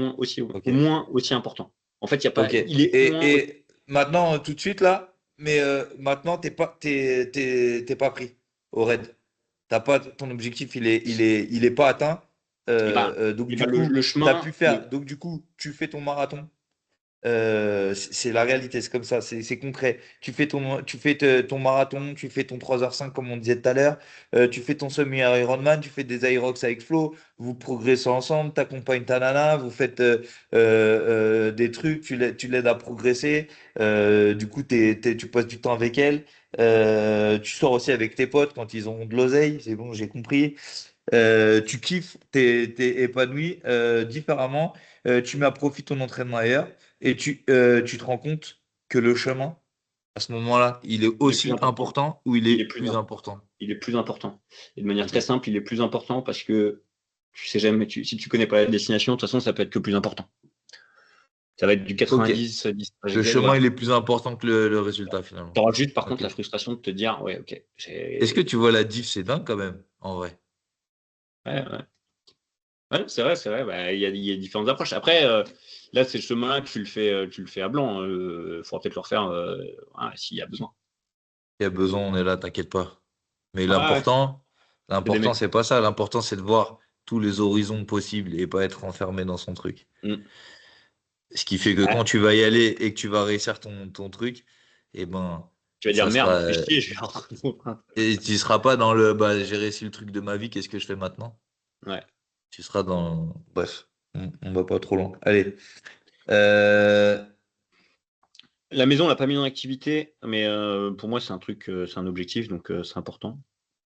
Ok. moins aussi important. En fait, il y a pas, Ok. il est au moins aussi. Et maintenant, tout de suite là, mais maintenant, t'es pas pris au raid. T'as pas, ton objectif, il est pas atteint. Et ben, Donc et du ben coup, le t'as pu chemin, faire. Donc du coup, tu fais ton marathon. C'est la réalité, c'est comme ça, c'est concret. Tu fais ton marathon, tu fais ton 3h05 comme on disait tout à l'heure, tu fais ton semi-Ironman, tu fais des Irox avec Flo, vous progressez ensemble, t'accompagnes ta nana, vous faites des trucs, tu l'aides à progresser, du coup tu passes du temps avec elle, tu sors aussi avec tes potes quand ils ont de l'oseille, c'est bon, j'ai compris. Tu kiffes, t'es épanoui différemment, tu mets à profit ton entraînement ailleurs et tu te rends compte que le chemin, à ce moment-là, il est il est plus aussi important. important ou il Il est est plus, plus important. il est plus important. Et de manière Ok. très simple, il est plus important parce que tu sais jamais, si tu connais pas la destination, de toute façon, ça peut être que plus important. Ça va être du Ok. 90, 10 Le trajectoire, chemin, voilà. il est plus important que le résultat finalement. Tu auras juste, par contre, Ok. la frustration de te dire, ouais, ok, Est-ce que tu vois la diff, c'est dingue quand même, en vrai. ouais, ouais. Ouais, c'est vrai, c'est vrai. Bah, il y a différentes approches. Après, là, c'est le chemin, tu le fais à blanc. Il faudra peut-être le refaire, ouais, s'il y a besoin. Il y a besoin, on est là, t'inquiète pas. Mais Ouais, ouais, c'est l'important, d'aimer. c'est pas ça. L'important, c'est de voir tous les horizons possibles et pas être enfermé dans son truc. Mm. Ce qui fait que Ouais. quand tu vas y aller et que tu vas réussir ton truc, eh ben, Tu vas dire ça merde, sera. fais chier, je vais rentrer dans le train. Et tu seras pas dans le j'ai réussi le truc de ma vie, qu'est-ce que je fais maintenant? Ouais. Tu seras dans. Bref. On va pas trop loin. Allez. Euh, La maison, on l'a pas mis dans l'activité, mais pour moi, c'est un truc, c'est un objectif, donc c'est important.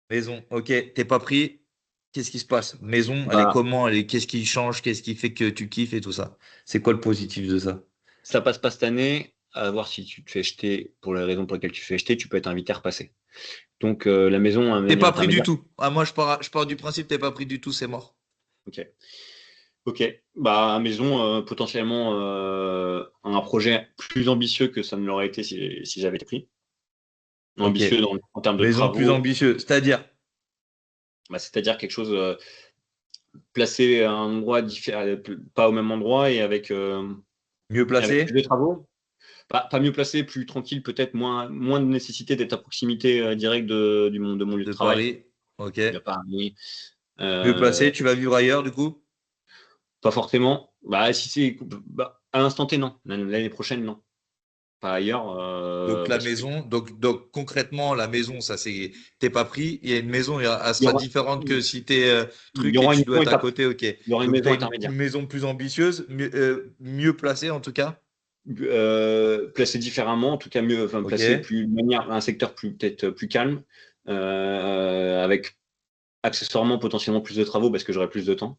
Maison, ok, t'es pas pris. Qu'est-ce qui se passe? Maison, elle est Bah, comment? Qu'est-ce qui change? Qu'est-ce qui fait que tu kiffes et tout ça? C'est quoi le positif de ça? ça passe pas cette année, à voir si tu te fais jeter, pour les raisons pour lesquelles tu te fais jeter, tu peux être invité à repasser. Donc la maison, un T'es avis pas pris du intermédiaire. tout. Ah, moi, je pars du principe, t'es pas pris du tout, c'est mort. Ok. Ok. Bah, à maison, potentiellement un projet plus ambitieux que ça ne l'aurait été si j'avais été pris. Ok. Ambitieux en termes de Maison plus travaux, ambitieuse. C'est-à-dire, bah, c'est-à-dire quelque chose placé à un endroit pas au même endroit et mieux avec plus placé de travaux. Pas mieux placé, plus tranquille, peut-être moins de nécessité d'être à proximité directe de mon lieu de de travail. Paris. Ok. De Paris. Mieux Euh, placé, tu vas vivre ailleurs, du coup? Pas forcément. Bah, si c'est à l'instant T, non. L'année prochaine, non. Pas ailleurs, Donc la parce que maison, donc concrètement, la maison, ça c'est, t'es pas pris. Il y a une maison, elle il y sera aura, différente que si t'es il y truc et aura une tu dois maison être à étape. côté, ok. Il y aura une Donc tu maison as une intermédiaire. maison plus ambitieuse, mieux placée en tout cas. Placé différemment, en tout cas mieux, enfin Ok, placé plus de manière, un secteur peut-être plus calme, avec accessoirement potentiellement plus de travaux parce que j'aurai plus de temps.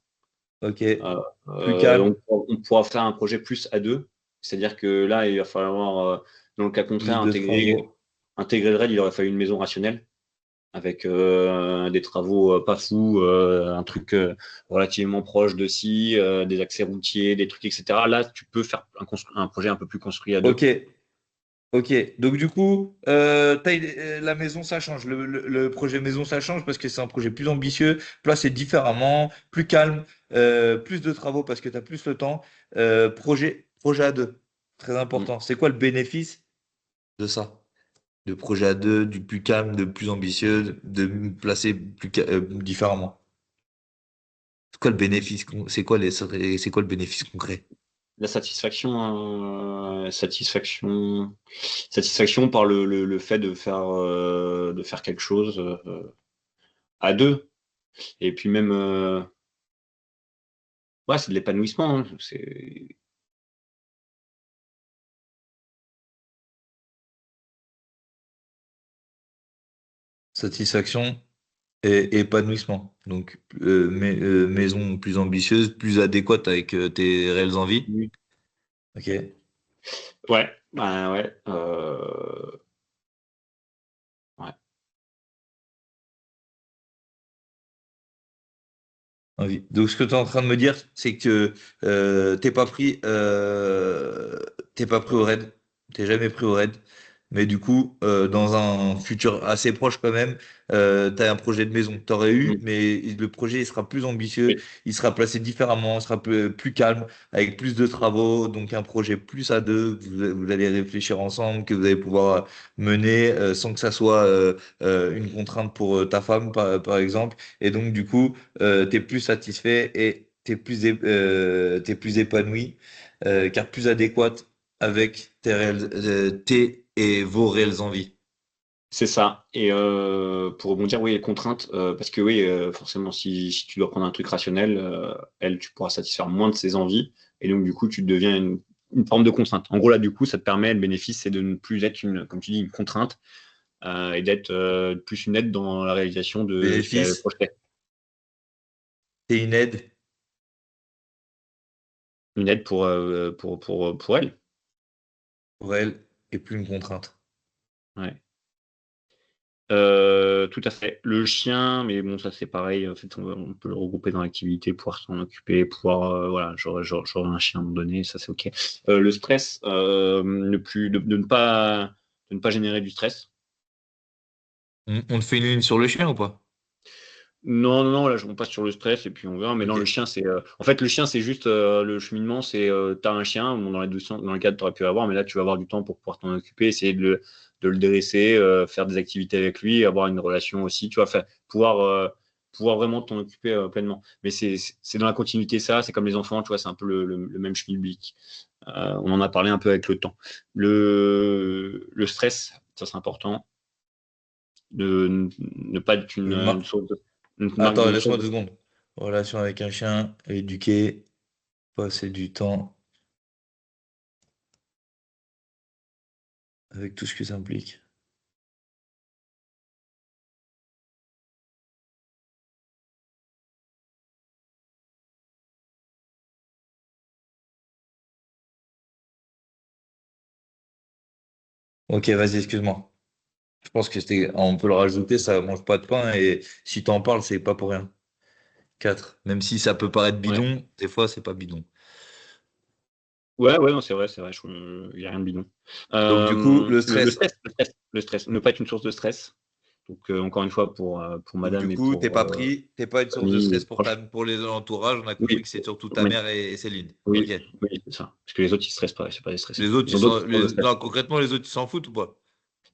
ok. Euh, Plus calme, on pourra faire un projet plus à deux. C'est-à-dire que là, il va falloir, dans le cas contraire, plus de travaux. intégrer le RAID, il aurait fallu une maison rationnelle avec des travaux pas fous, un truc relativement proche de ci, des accès routiers, des trucs, etc. Là, tu peux faire un projet un peu plus construit à deux. Ok, ok. Donc du coup, la maison, ça change. Le projet maison, ça change parce que c'est un projet plus ambitieux, placé différemment, plus calme, plus de travaux parce que tu as plus le temps. Projet à deux, très Mm. important. C'est quoi le bénéfice de ça? De projet à deux, du plus calme, de plus ambitieux, de me placer différemment. C'est quoi le bénéfice? C'est quoi le bénéfice concret? La satisfaction par le fait de faire quelque chose à deux. Et puis même, ouais, c'est de l'épanouissement, hein. Satisfaction et épanouissement. Donc, maison plus ambitieuse, plus adéquate avec tes réelles envies. Ok. Ouais, bah ouais, ouais. Envie. Donc, ce que tu es en train de me dire, c'est que t'es pas pris au raid. T'es jamais pris au raid. Mais du coup, dans un futur assez proche quand même, tu as un projet de maison. Tu aurais eu, Mm. mais le projet il sera plus ambitieux, Oui, il sera placé différemment, il sera plus calme, avec plus de travaux. Donc un projet plus à deux, vous allez réfléchir ensemble, que vous allez pouvoir mener sans que ça soit une contrainte pour ta femme, par exemple. Et donc, du coup, tu es plus satisfait et t'es plus épanoui, car plus adéquate avec tes et vos réelles envies. c'est ça. Et pour rebondir, oui, les contraintes, parce que oui, forcément, si tu dois prendre un truc rationnel, elle, tu pourras satisfaire moins de ses envies. Et donc, du coup, tu deviens une forme de contrainte. En gros, là, du coup, ça te permet, le bénéfice, c'est de ne plus être comme tu dis, une contrainte, et d'être plus une aide dans la réalisation de ce qu'elle Bénéfice, projetait. t'es une aide Une aide pour elle. pour elle et plus une contrainte. Ouais. Tout à fait. Le chien, mais bon, ça c'est pareil. En fait, on peut le regrouper dans l'activité, pouvoir s'en occuper, pouvoir, voilà, j'aurai un chien à un moment donné, ça c'est ok. Le stress, de ne pas générer du stress. On te fait une ligne sur le chien ou pas? Non, non, non, là, on passe sur le stress et puis on verra. Mais non, Ok. le chien, en fait, le chien, c'est juste le cheminement. T'as un chien, bon, dans les deux sens, dans le cadre, tu aurais pu avoir, mais là, tu vas avoir du temps pour pouvoir t'en occuper, essayer de le dresser, faire des activités avec lui, avoir une relation aussi, tu vois, pouvoir vraiment t'en occuper pleinement. Mais c'est dans la continuité, ça, c'est comme les enfants, tu vois, c'est un peu le même schmilblick. On en a parlé un peu avec le temps. Le stress, ça, c'est important. De ne pas être Le une ma- source une marque Attends, de laisse-moi source. 2 secondes. Relation avec un chien, éduqué. Passer du temps avec tout ce que ça implique. Ok, vas-y, excuse-moi. Je pense que on peut le rajouter, ça mange pas de pain et si t'en parles, c'est pas pour rien. 4. Même si ça peut paraître Ouais. bidon, des fois, c'est pas bidon. Ouais, ouais, non, c'est vrai, c'est vrai. Il n'y a rien de bidon. Donc, du coup, le Le stress. stress, le stress, le stress. Ne pas être une source de stress. Donc, encore une fois, pour Donc, madame du et coup, t'es pour pas pris, t'es pas une source de famille et stress pour proches. pour les entourages. On a compris Oui, que c'est surtout ta oui, mère et Céline. Ok. oui, oui, c'est ça. Parce que les autres, ils stressent pas, c'est pas des Les stressés. autres, Ils ont d'autres sources de stress. non, concrètement, les autres, ils s'en foutent ou pas?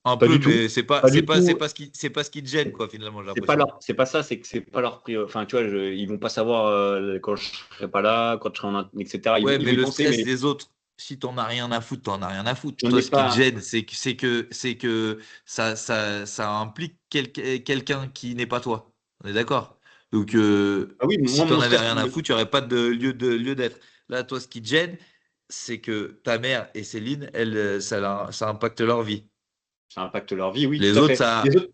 Un Pas peu, du tout. mais Pas du tout. c'est pas ce qui te gêne, quoi, finalement, j'ai l'impression. C'est pas ça, c'est que c'est pas leur prix. Enfin, tu vois, ils vont pas savoir quand je serai pas là, quand je serai etc. Ouais, Ils mais vont y le penser, stress mais des autres, si t'en as rien à foutre, t'en as rien à foutre. j'en Toi, ai ce qui te pas. gêne, c'est que ça implique quelqu'un qui n'est pas toi. On est d'accord? Donc, Ah oui, si moi, t'en mon avais stress, rien à foutre, il n'y aurait pas de lieu d'être. Là, toi, ce qui te gêne, c'est que ta mère et Céline, ça impacte leur vie. ça impacte leur vie, oui, tout à fait.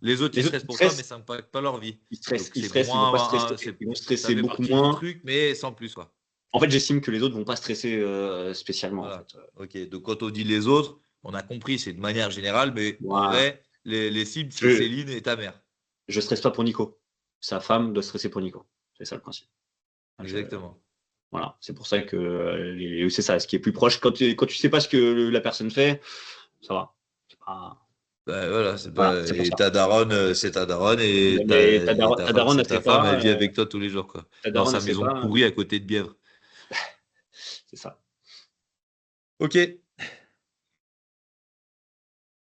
Les autres, ils Les autres, stressent ils pour toi, mais stressent, ça n'impacte pas leur vie. Donc, ils c'est stressent, ils vont pas stresser, moins, ils vont ça stresser fait beaucoup partie du moins. truc, mais sans plus, quoi. En fait, j'estime que les autres vont pas stresser spécialement, en Voilà. fait. Ok. Donc, quand on dit les autres, on a compris, c'est de manière générale, mais en Voilà. vrai, les cibles, c'est Je, Céline et ta mère. je stresse pas pour Nico. Sa femme doit stresser pour Nico. C'est ça le principe. Je- Exactement. voilà. C'est pour ça que c'est ça. Ce qui est plus proche, quand tu sais pas ce que la personne fait, ça va. C'est pas, Bah, voilà, c'est voilà, pas. c'est pour Et ça. ta daronne, c'est ta daronne, Mais et ta ta femme, daronne, c'est elle ta sait femme, elle pas. vit avec toi tous les jours, quoi. Ta Dans daronne, sa elle sait maison pas. pourrie à côté de Bièvre. C'est ça. Ok.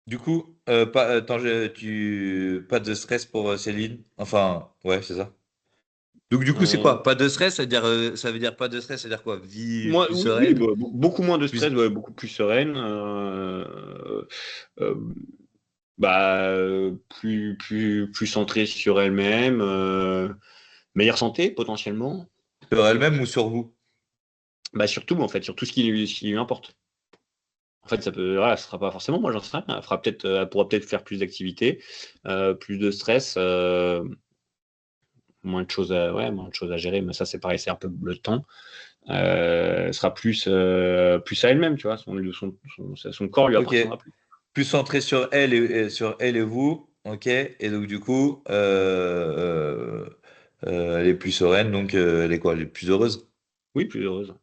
Du coup, attends, pas de stress pour Céline. Enfin, ouais, c'est ça. Donc, du coup, c'est Euh, quoi? Pas de stress, ça veut dire pas de stress, ça veut dire quoi? Vie Moi, plus oui, oui, sereine, bah, beaucoup moins de stress, plus. ouais, beaucoup plus sereine, euh, plus centrée sur elle-même, meilleure santé potentiellement. Sur elle-même ou sur vous? Bah, surtout, en fait, sur tout ce qui lui importe. En fait, ça peut, voilà, ce sera pas forcément, moi j'en sais rien. Elle pourra peut-être faire plus d'activités, plus de stress, moins de choses à gérer, mais ça c'est pareil, c'est un peu le temps. Elle sera plus à elle-même, tu vois, son corps lui Ok. appartiendra plus. Plus centré sur elle sur elle et vous. Ok. Et donc, du coup, elle est plus sereine. Donc, elle est quoi? Elle est plus heureuse. Oui, plus heureuse.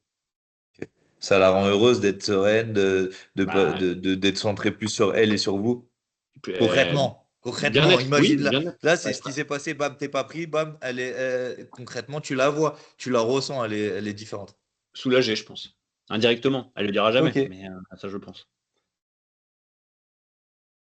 Ok. Ça la rend heureuse d'être sereine, Bah, d'être centrée plus sur elle et sur vous. euh, Concrètement. Concrètement. bien-être, oui, Imagine là. bien-être. Là, c'est Ouais, ce qui s'est passé. Bam, t'es pas pris. Bam, concrètement, tu la vois. Tu la ressens. Elle est différente. soulagée, je pense. Indirectement, elle le dira jamais, Ok. mais ça, je pense.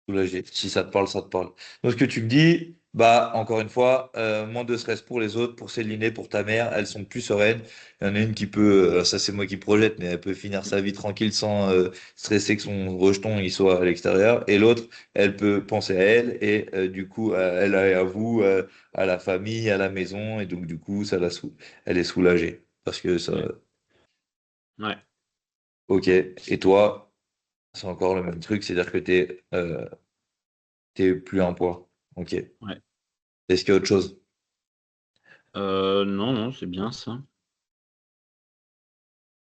Soulagé. Si ça te parle, ça te parle. Donc, ce que tu me dis, bah, encore une fois, moins de stress pour les autres, pour Céline, et pour ta mère, elles sont plus sereines. Il y en a une qui peut, ça c'est moi qui projette, mais elle peut finir sa vie tranquille sans stresser que son rejeton il soit à l'extérieur. Et l'autre, elle peut penser à elle et du coup, elle a à vous, à la famille, à la maison, et donc du coup, elle est soulagée. Parce que ça, Ouais. Ouais. ok. Et toi, c'est encore le même truc, c'est-à-dire que t'es plus un poids. Ok. Ouais. Est-ce qu'il y a autre chose? Non, non, c'est bien ça.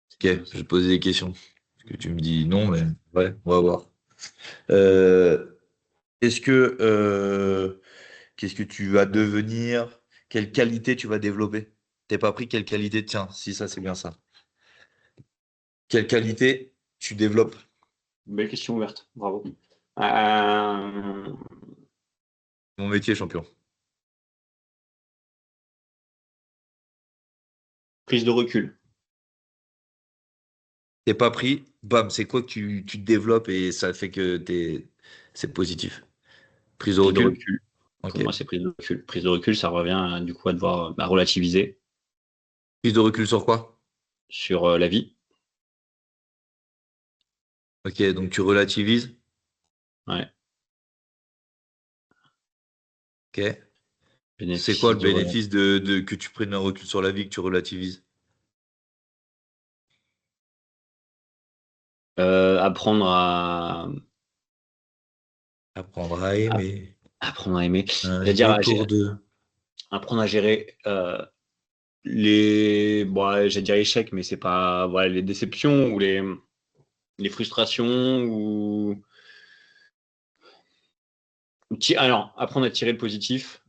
C'est Ok, bien je ça. vais te poser des questions. Parce que tu me dis non, mais ouais, on va voir. Euh, est-ce que qu'est-ce que tu vas devenir? Quelle qualité tu vas développer? T'es pas pris quelle qualité? Tiens, si ça c'est bien ça. Quelle qualité tu développes? Belle question ouverte, bravo. Euh, Mon métier, champion. Prise de recul. T'es pas pris, bam, c'est quoi que tu te développes et ça fait que c'est positif. Prise de Prise de recul? recul. Pour Ok. moi, c'est prise de recul. Prise de recul, ça revient du coup à devoir relativiser Prise de recul sur quoi? sur la vie. Ok, donc tu relativises. Ouais. Ok. C'est quoi Bénéfice le du relais. bénéfice que tu prennes un recul sur la vie, que tu relativises? Apprendre à, Apprendre à à- aimer. apprendre à aimer. Un J'allais dire retour de. apprendre à gérer bon, ouais, j'allais dire échecs, mais c'est pas, voilà, les déceptions ou les frustrations alors, apprendre à tirer le positif,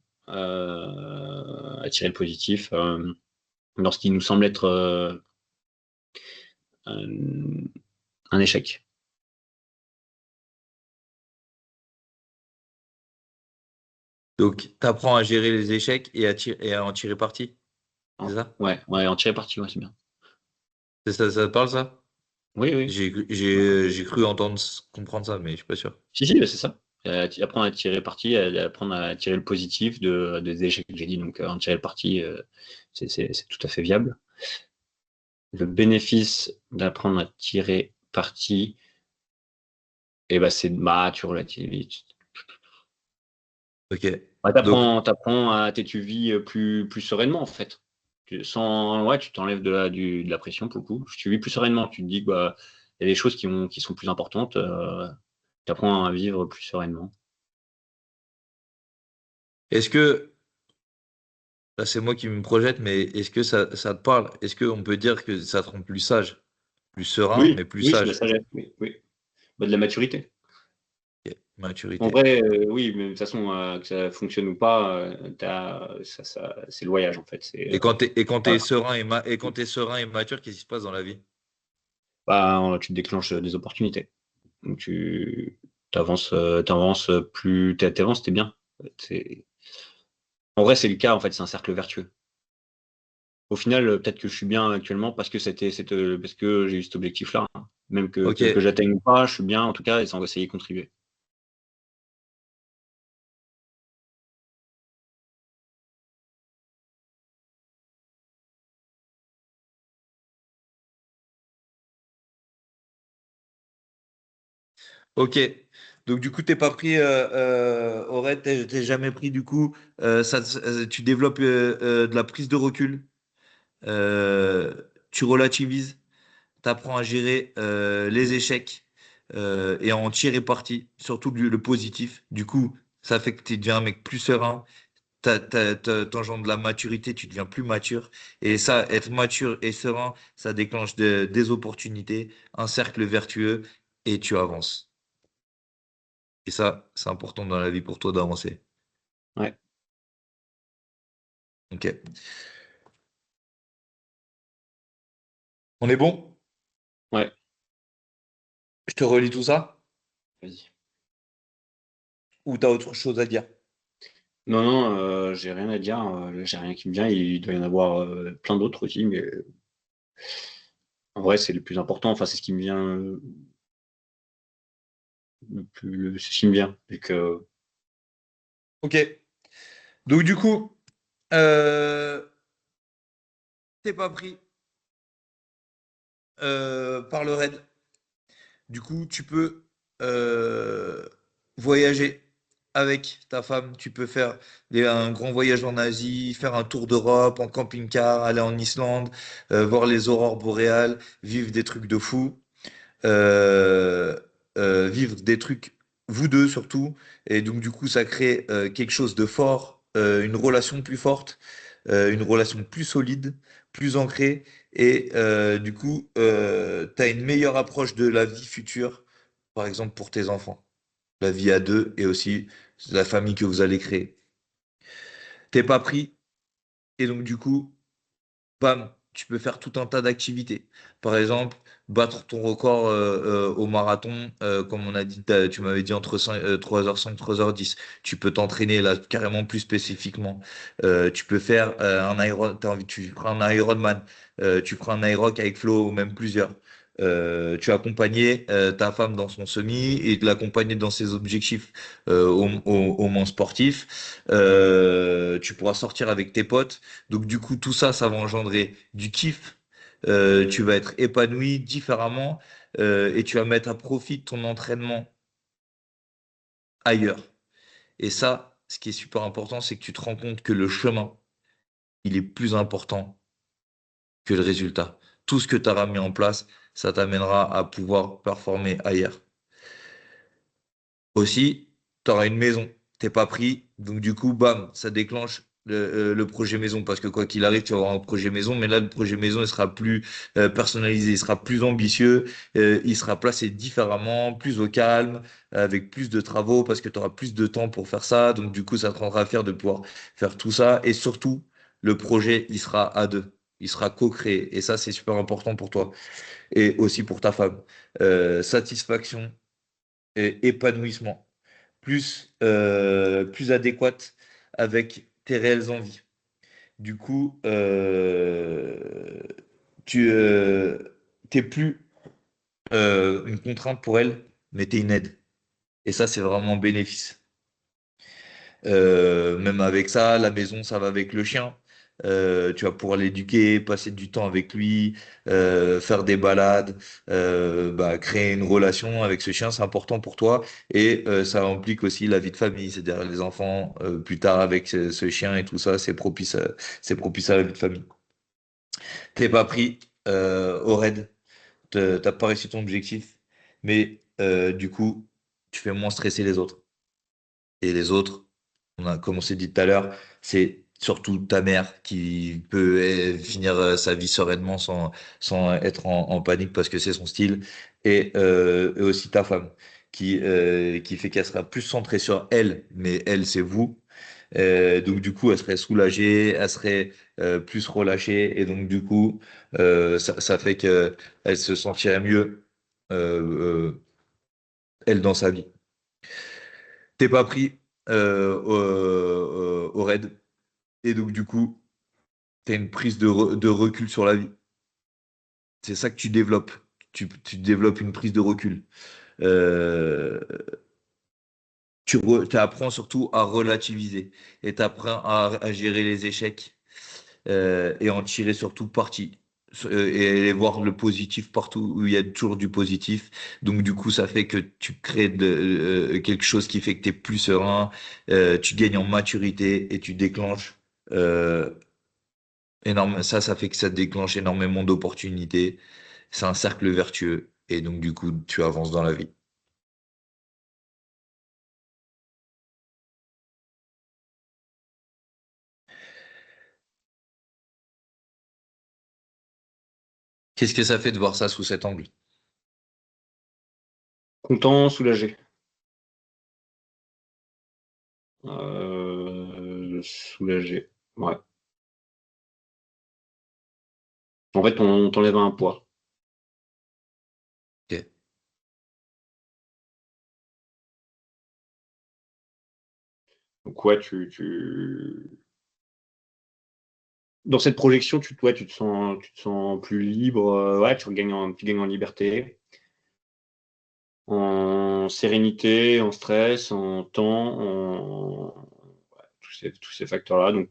lorsqu'il nous semble être un, un échec. Donc, tu apprends à gérer les échecs et à en tirer parti. C'est Hein. ça? Ouais, ouais, en tirer parti, ouais, c'est bien. C'est ça, ça te parle, ça? Oui, oui. J'ai cru entendre comprendre ça, mais je suis pas sûr. Si, si, bah, c'est ça. Apprendre à tirer parti, apprendre à tirer le positif des échecs que j'ai dit. Donc, en tirer le parti, c'est tout à fait viable. Le bénéfice d'apprendre à tirer parti, et bah, c'est bah, tu relativises. Ok. Ouais, Donc, t'apprends à t'étuvier plus sereinement, en fait. Ouais, tu t'enlèves de la pression pour le coup. Tu vis plus sereinement. Tu te dis que bah, il y a des choses qui sont plus importantes. Tu apprends à vivre plus sereinement. est-ce que, là, c'est moi qui me projette, mais est-ce que ça te parle? Est-ce qu'on peut dire que ça te rend plus sage? Plus serein, mais Oui, plus oui, c'est de la sage. sagesse. Oui, oui. Bah, de la maturité. Ok. En Maturité. vrai, oui, mais de toute façon, que ça fonctionne ou pas, c'est le voyage, en fait. Et quand Voilà. t'es serein et quand t'es serein et mature, qu'est-ce qui se passe dans la vie? Bah, tu déclenches des opportunités. Donc, t'avances plus, t'avances, t'es bien. C'est, En vrai, c'est le cas, en fait, c'est un cercle vertueux. Au final, peut-être que je suis bien actuellement parce que j'ai eu cet objectif-là, hein. Même Ok. que j'atteigne ou pas, je suis bien, en tout cas, et ça, on va essayer de contribuer. Ok. Donc du coup, t'es pas pris, Aurel, t'es jamais pris du coup. Tu développes de la prise de recul. euh, Tu relativises. T'apprends à gérer les échecs et à en tirer parti, surtout le positif. Du coup, ça fait que tu deviens un mec plus serein. T'engendres de la maturité, tu deviens plus mature. Et ça, être mature et serein, ça déclenche des opportunités, un cercle vertueux et tu avances. Et ça, c'est important dans la vie pour toi d'avancer. Ouais, Ok. On est bon? ouais, Je te relis tout ça? vas-y. Ou t'as autre chose à dire? Non, non, j'ai rien à dire, j'ai rien qui me vient. Il doit y en avoir plein d'autres aussi, mais en vrai, c'est le plus important. Enfin, c'est ce qui me vient c'est ce qui me vient. Ok. Donc du coup, euh, t'es pas pris par le raid. Du coup, tu peux voyager avec ta femme. Tu peux faire un grand voyage en Asie, faire un tour d'Europe en camping-car, aller en Islande, voir les aurores boréales, vivre des trucs de fou, euh, vivre des trucs, vous deux surtout. Et donc, du coup, ça crée quelque chose de fort, une relation plus forte, une relation plus solide, plus ancrée. Et du coup, tu as une meilleure approche de la vie future, par exemple pour tes enfants, la vie à deux et aussi la famille que vous allez créer. T'es pas pris, et donc du coup, bam, tu peux faire tout un tas d'activités. Par exemple, battre ton record au marathon, comme on a dit, tu m'avais dit entre 3h05 3h10. Tu peux t'entraîner là carrément plus spécifiquement. Tu peux faire tu prends un Ironman, tu prends un Iroc avec Flo ou même plusieurs. Tu accompagnais ta femme dans son semi et de l'accompagner dans ses objectifs au moins sportifs. Tu pourras sortir avec tes potes. Donc du coup, tout ça, ça va engendrer du kiff. Tu vas être épanoui différemment et tu vas mettre à profit ton entraînement ailleurs. Et ça, ce qui est super important, c'est que tu te rends compte que le chemin, il est plus important que le résultat. Tout ce que tu auras mis en place, ça t'amènera à pouvoir performer ailleurs. Aussi, tu auras une maison, t'es pas pris, donc du coup, bam, ça déclenche le projet maison, parce que quoi qu'il arrive, tu auras un projet maison, mais là, le projet maison, il sera plus personnalisé, il sera plus ambitieux, il sera placé différemment, plus au calme, avec plus de travaux, parce que tu auras plus de temps pour faire ça, donc du coup, ça te rendra fier de pouvoir faire tout ça, et surtout, le projet, il sera à deux. Il sera co-créé. Et ça, c'est super important pour toi. Et aussi pour ta femme. Satisfaction et épanouissement plus adéquate avec tes réelles envies. Du coup, tu t'es plus une contrainte pour elle, mais t'es une aide. Et ça, c'est vraiment un bénéfice. Même avec ça, la maison, ça va avec le chien. Tu vas pouvoir l'éduquer, passer du temps avec lui, faire des balades, bah, créer une relation avec ce chien, c'est important pour toi. Et ça implique aussi la vie de famille, c'est-à-dire les enfants plus tard avec ce chien et tout ça, c'est propice à la vie de famille. T'es pas pris au raid, t'as pas réussi ton objectif, mais du coup, tu fais moins stresser les autres. Et les autres, comme on s'est dit tout à l'heure, c'est surtout ta mère qui peut finir sa vie sereinement sans être en panique parce que c'est son style. Et aussi ta femme qui fait qu'elle sera plus centrée sur elle, mais elle, c'est vous. Donc du coup, elle serait soulagée, elle serait plus relâchée. Et donc du coup, ça fait qu'elle se sentirait mieux, elle, dans sa vie. T'es pas pris au raid. Et donc, du coup, tu as une prise de recul sur la vie. C'est ça que tu développes. Tu développes une prise de recul. Euh, tu apprends surtout à relativiser et tu apprends à gérer les échecs et en tirer surtout parti. Et voir le positif partout où il y a toujours du positif. Donc, du coup, ça fait que tu crées quelque chose qui fait que tu es plus serein, tu gagnes en maturité et tu déclenches ça fait que ça déclenche énormément d'opportunités. C'est un cercle vertueux. Et donc, du coup, tu avances dans la vie. Qu'est-ce que ça fait de voir ça sous cet angle? Content, soulagé. Soulagé. Ouais. En fait, on t'enlève un poids. Ok. Donc, ouais, dans cette projection, ouais, tu te sens plus libre. Ouais, tu gagnes en liberté, en sérénité, en stress, en temps, ouais, tous ces facteurs-là. Donc,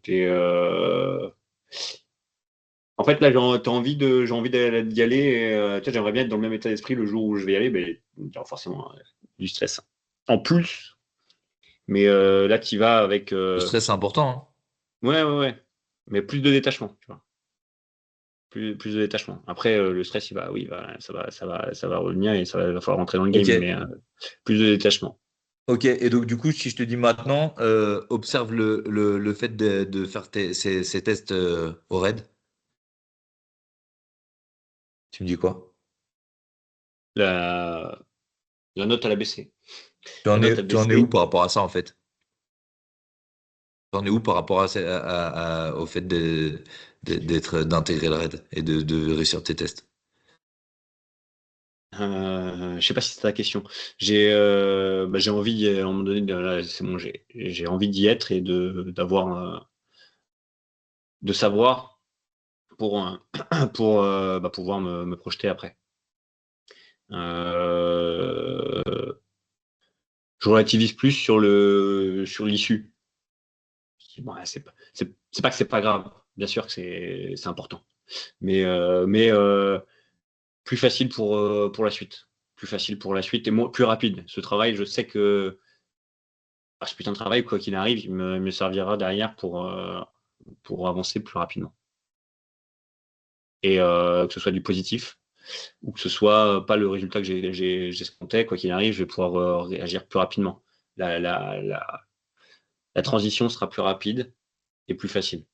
en fait, là, j'ai envie d'y aller. Et, tu sais, j'aimerais bien être dans le même état d'esprit le jour où je vais y aller, mais il y aura forcément du stress. En plus, mais là, tu y vas avec. Le stress, c'est important, hein. Ouais, ouais, ouais. Mais plus de détachement, tu vois. Plus de détachement. Après, le stress, oui, ça va revenir et va falloir rentrer dans le Ok. game, mais plus de détachement. Ok. Et donc, du coup, si je te dis maintenant, observe le fait de faire ces tests au raid. Tu me dis quoi? La, la note, elle a baissé. Tu La en note a es, tu en es où baissé. par rapport à ça, en fait? Tu en es où par rapport au fait d'intégrer le raid et de réussir tes tests? Je sais pas si c'est ta question. J'ai envie, à un moment donné, là, c'est bon, j'ai envie d'y être et de savoir pour, pour pouvoir me projeter après. Euh, je relativise plus sur l'issue. Bon, c'est pas que c'est pas grave. Bien sûr que c'est important. Mais plus facile pour la suite. Plus facile pour la suite et plus rapide. Ce travail, je sais que ce putain de travail, quoi qu'il arrive, il me servira derrière pour avancer plus rapidement. Et que ce soit du positif. ou que ce soit pas le résultat que j'escomptais, quoi qu'il arrive, je vais pouvoir réagir plus rapidement. La, la, la, la transition sera plus rapide et plus facile.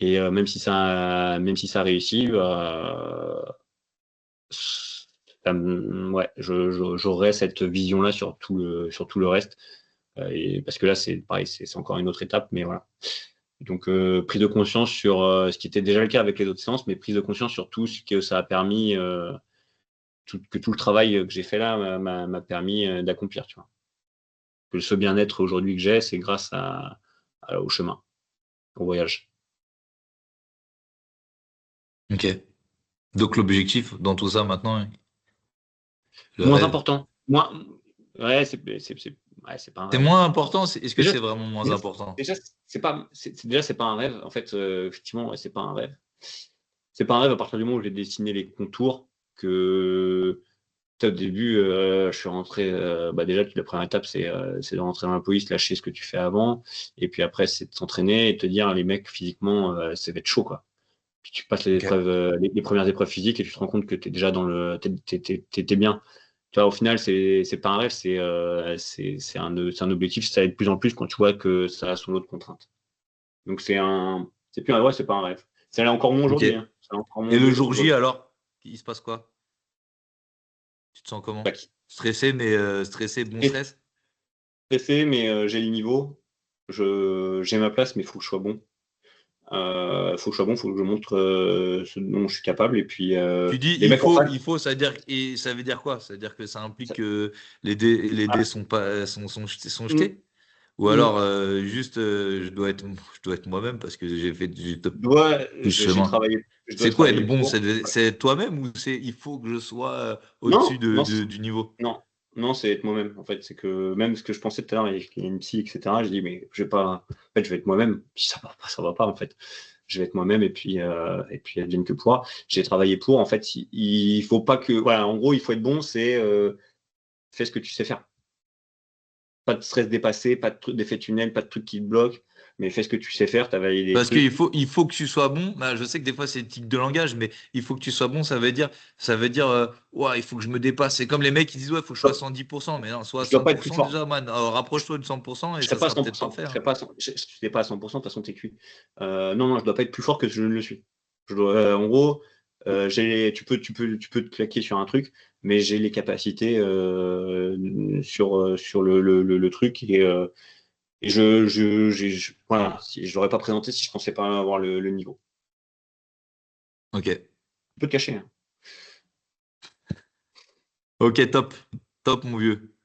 Et même si ça réussit, ouais, j'aurai cette vision-là sur tout le reste. Et parce que là, c'est pareil, c'est encore une autre étape, mais voilà. Donc, prise de conscience sur ce qui était déjà le cas avec les autres séances, mais prise de conscience sur tout ce que ça a permis, que tout le travail que j'ai fait là m'a permis d'accomplir, tu vois. Que ce bien-être aujourd'hui que j'ai, c'est grâce au chemin, au voyage. Ok. Donc l'objectif dans tout ça maintenant, le Moins rêve. important. Moins... Ouais, c'est pas un C'est rêve. moins important, est-ce que Déjà, c'est vraiment moins déjà, important? déjà, c'est pas un rêve. En fait, effectivement, ouais, c'est pas un rêve. C'est pas un rêve à partir du moment où j'ai dessiné les contours que au début, je suis rentré. Déjà, la première étape, c'est de rentrer dans la police, lâcher ce que tu fais avant, et puis après, c'est de s'entraîner et te dire, les mecs, physiquement, ça va être chaud, quoi. Puis tu passes les Ok. épreuves, les premières épreuves physiques et tu te rends compte que tu es déjà t'es bien. Tu vois, au final, c'est pas un rêve, c'est un objectif. Ça va de plus en plus quand tu vois que ça a son lot de contraintes. Donc c'est plus un rêve, c'est pas un rêve. Ça l'est encore moins Ok. aujourd'hui, Et hein. Ça l'est encore moins le jour J aujourd'hui. alors, il se passe quoi? Tu te sens Bah, comment? Stressé, mais stressé, bon stress? stressé, mais j'ai les niveaux. J'ai ma place, mais il faut que je sois bon. Faut que je sois bon, faut que je montre ce dont je suis capable. Et puis Tu dis les mecs en face, ça veut dire, et ça veut dire quoi? Ça veut dire que ça implique ça- que les dés ah, sont pas, sont mm, jetés? Ou mm, alors, juste, je dois être moi-même parce que j'ai fait tout ce j'ai chemin. travaillé, je dois C'est quoi être travailler bon? pour. C'est être toi-même ou c'est il faut que je sois au-dessus Non, non, du niveau? non, non, c'est être moi-même. En fait, c'est que même ce que je pensais tout à l'heure avec une psy, etc. Je dis mais je vais pas. En fait, je vais être moi-même. Si ça va pas, ça va pas. En fait, je vais être moi-même et puis advienne que pourra. J'ai travaillé pour. En fait, il faut pas que. Voilà, en gros, il faut être bon. C'est fais ce que tu sais faire. Pas de stress dépassé, pas de trucs d'effet tunnel, pas de trucs qui te bloquent. Mais fais ce que tu sais faire. T'as validé des Parce trucs. il faut que tu sois bon. Bah, je sais que des fois c'est tic de langage, mais il faut que tu sois bon. Ça veut dire, ouais, il faut que je me dépasse. C'est comme les mecs qui disent, ouais, il faut que je sois à 110%. Mais non, sois à Je dois cent pas être pour plus cent fort. déjà, man. Alors, rapproche-toi de 100% et Je serai ça pas à sera peut-être 100%. parfait, Je serai hein. pas à 100%. Si t'es pas à 100%, de toute façon, t'es cuit. Non, non, je dois pas être plus fort que je ne le suis. En gros, tu peux te claquer sur un truc, mais j'ai les capacités sur le truc et voilà, si, je l'aurais pas présenté si je pensais pas avoir le niveau. Ok. Tu peux te cacher, hein. Ok, top. Top, mon vieux.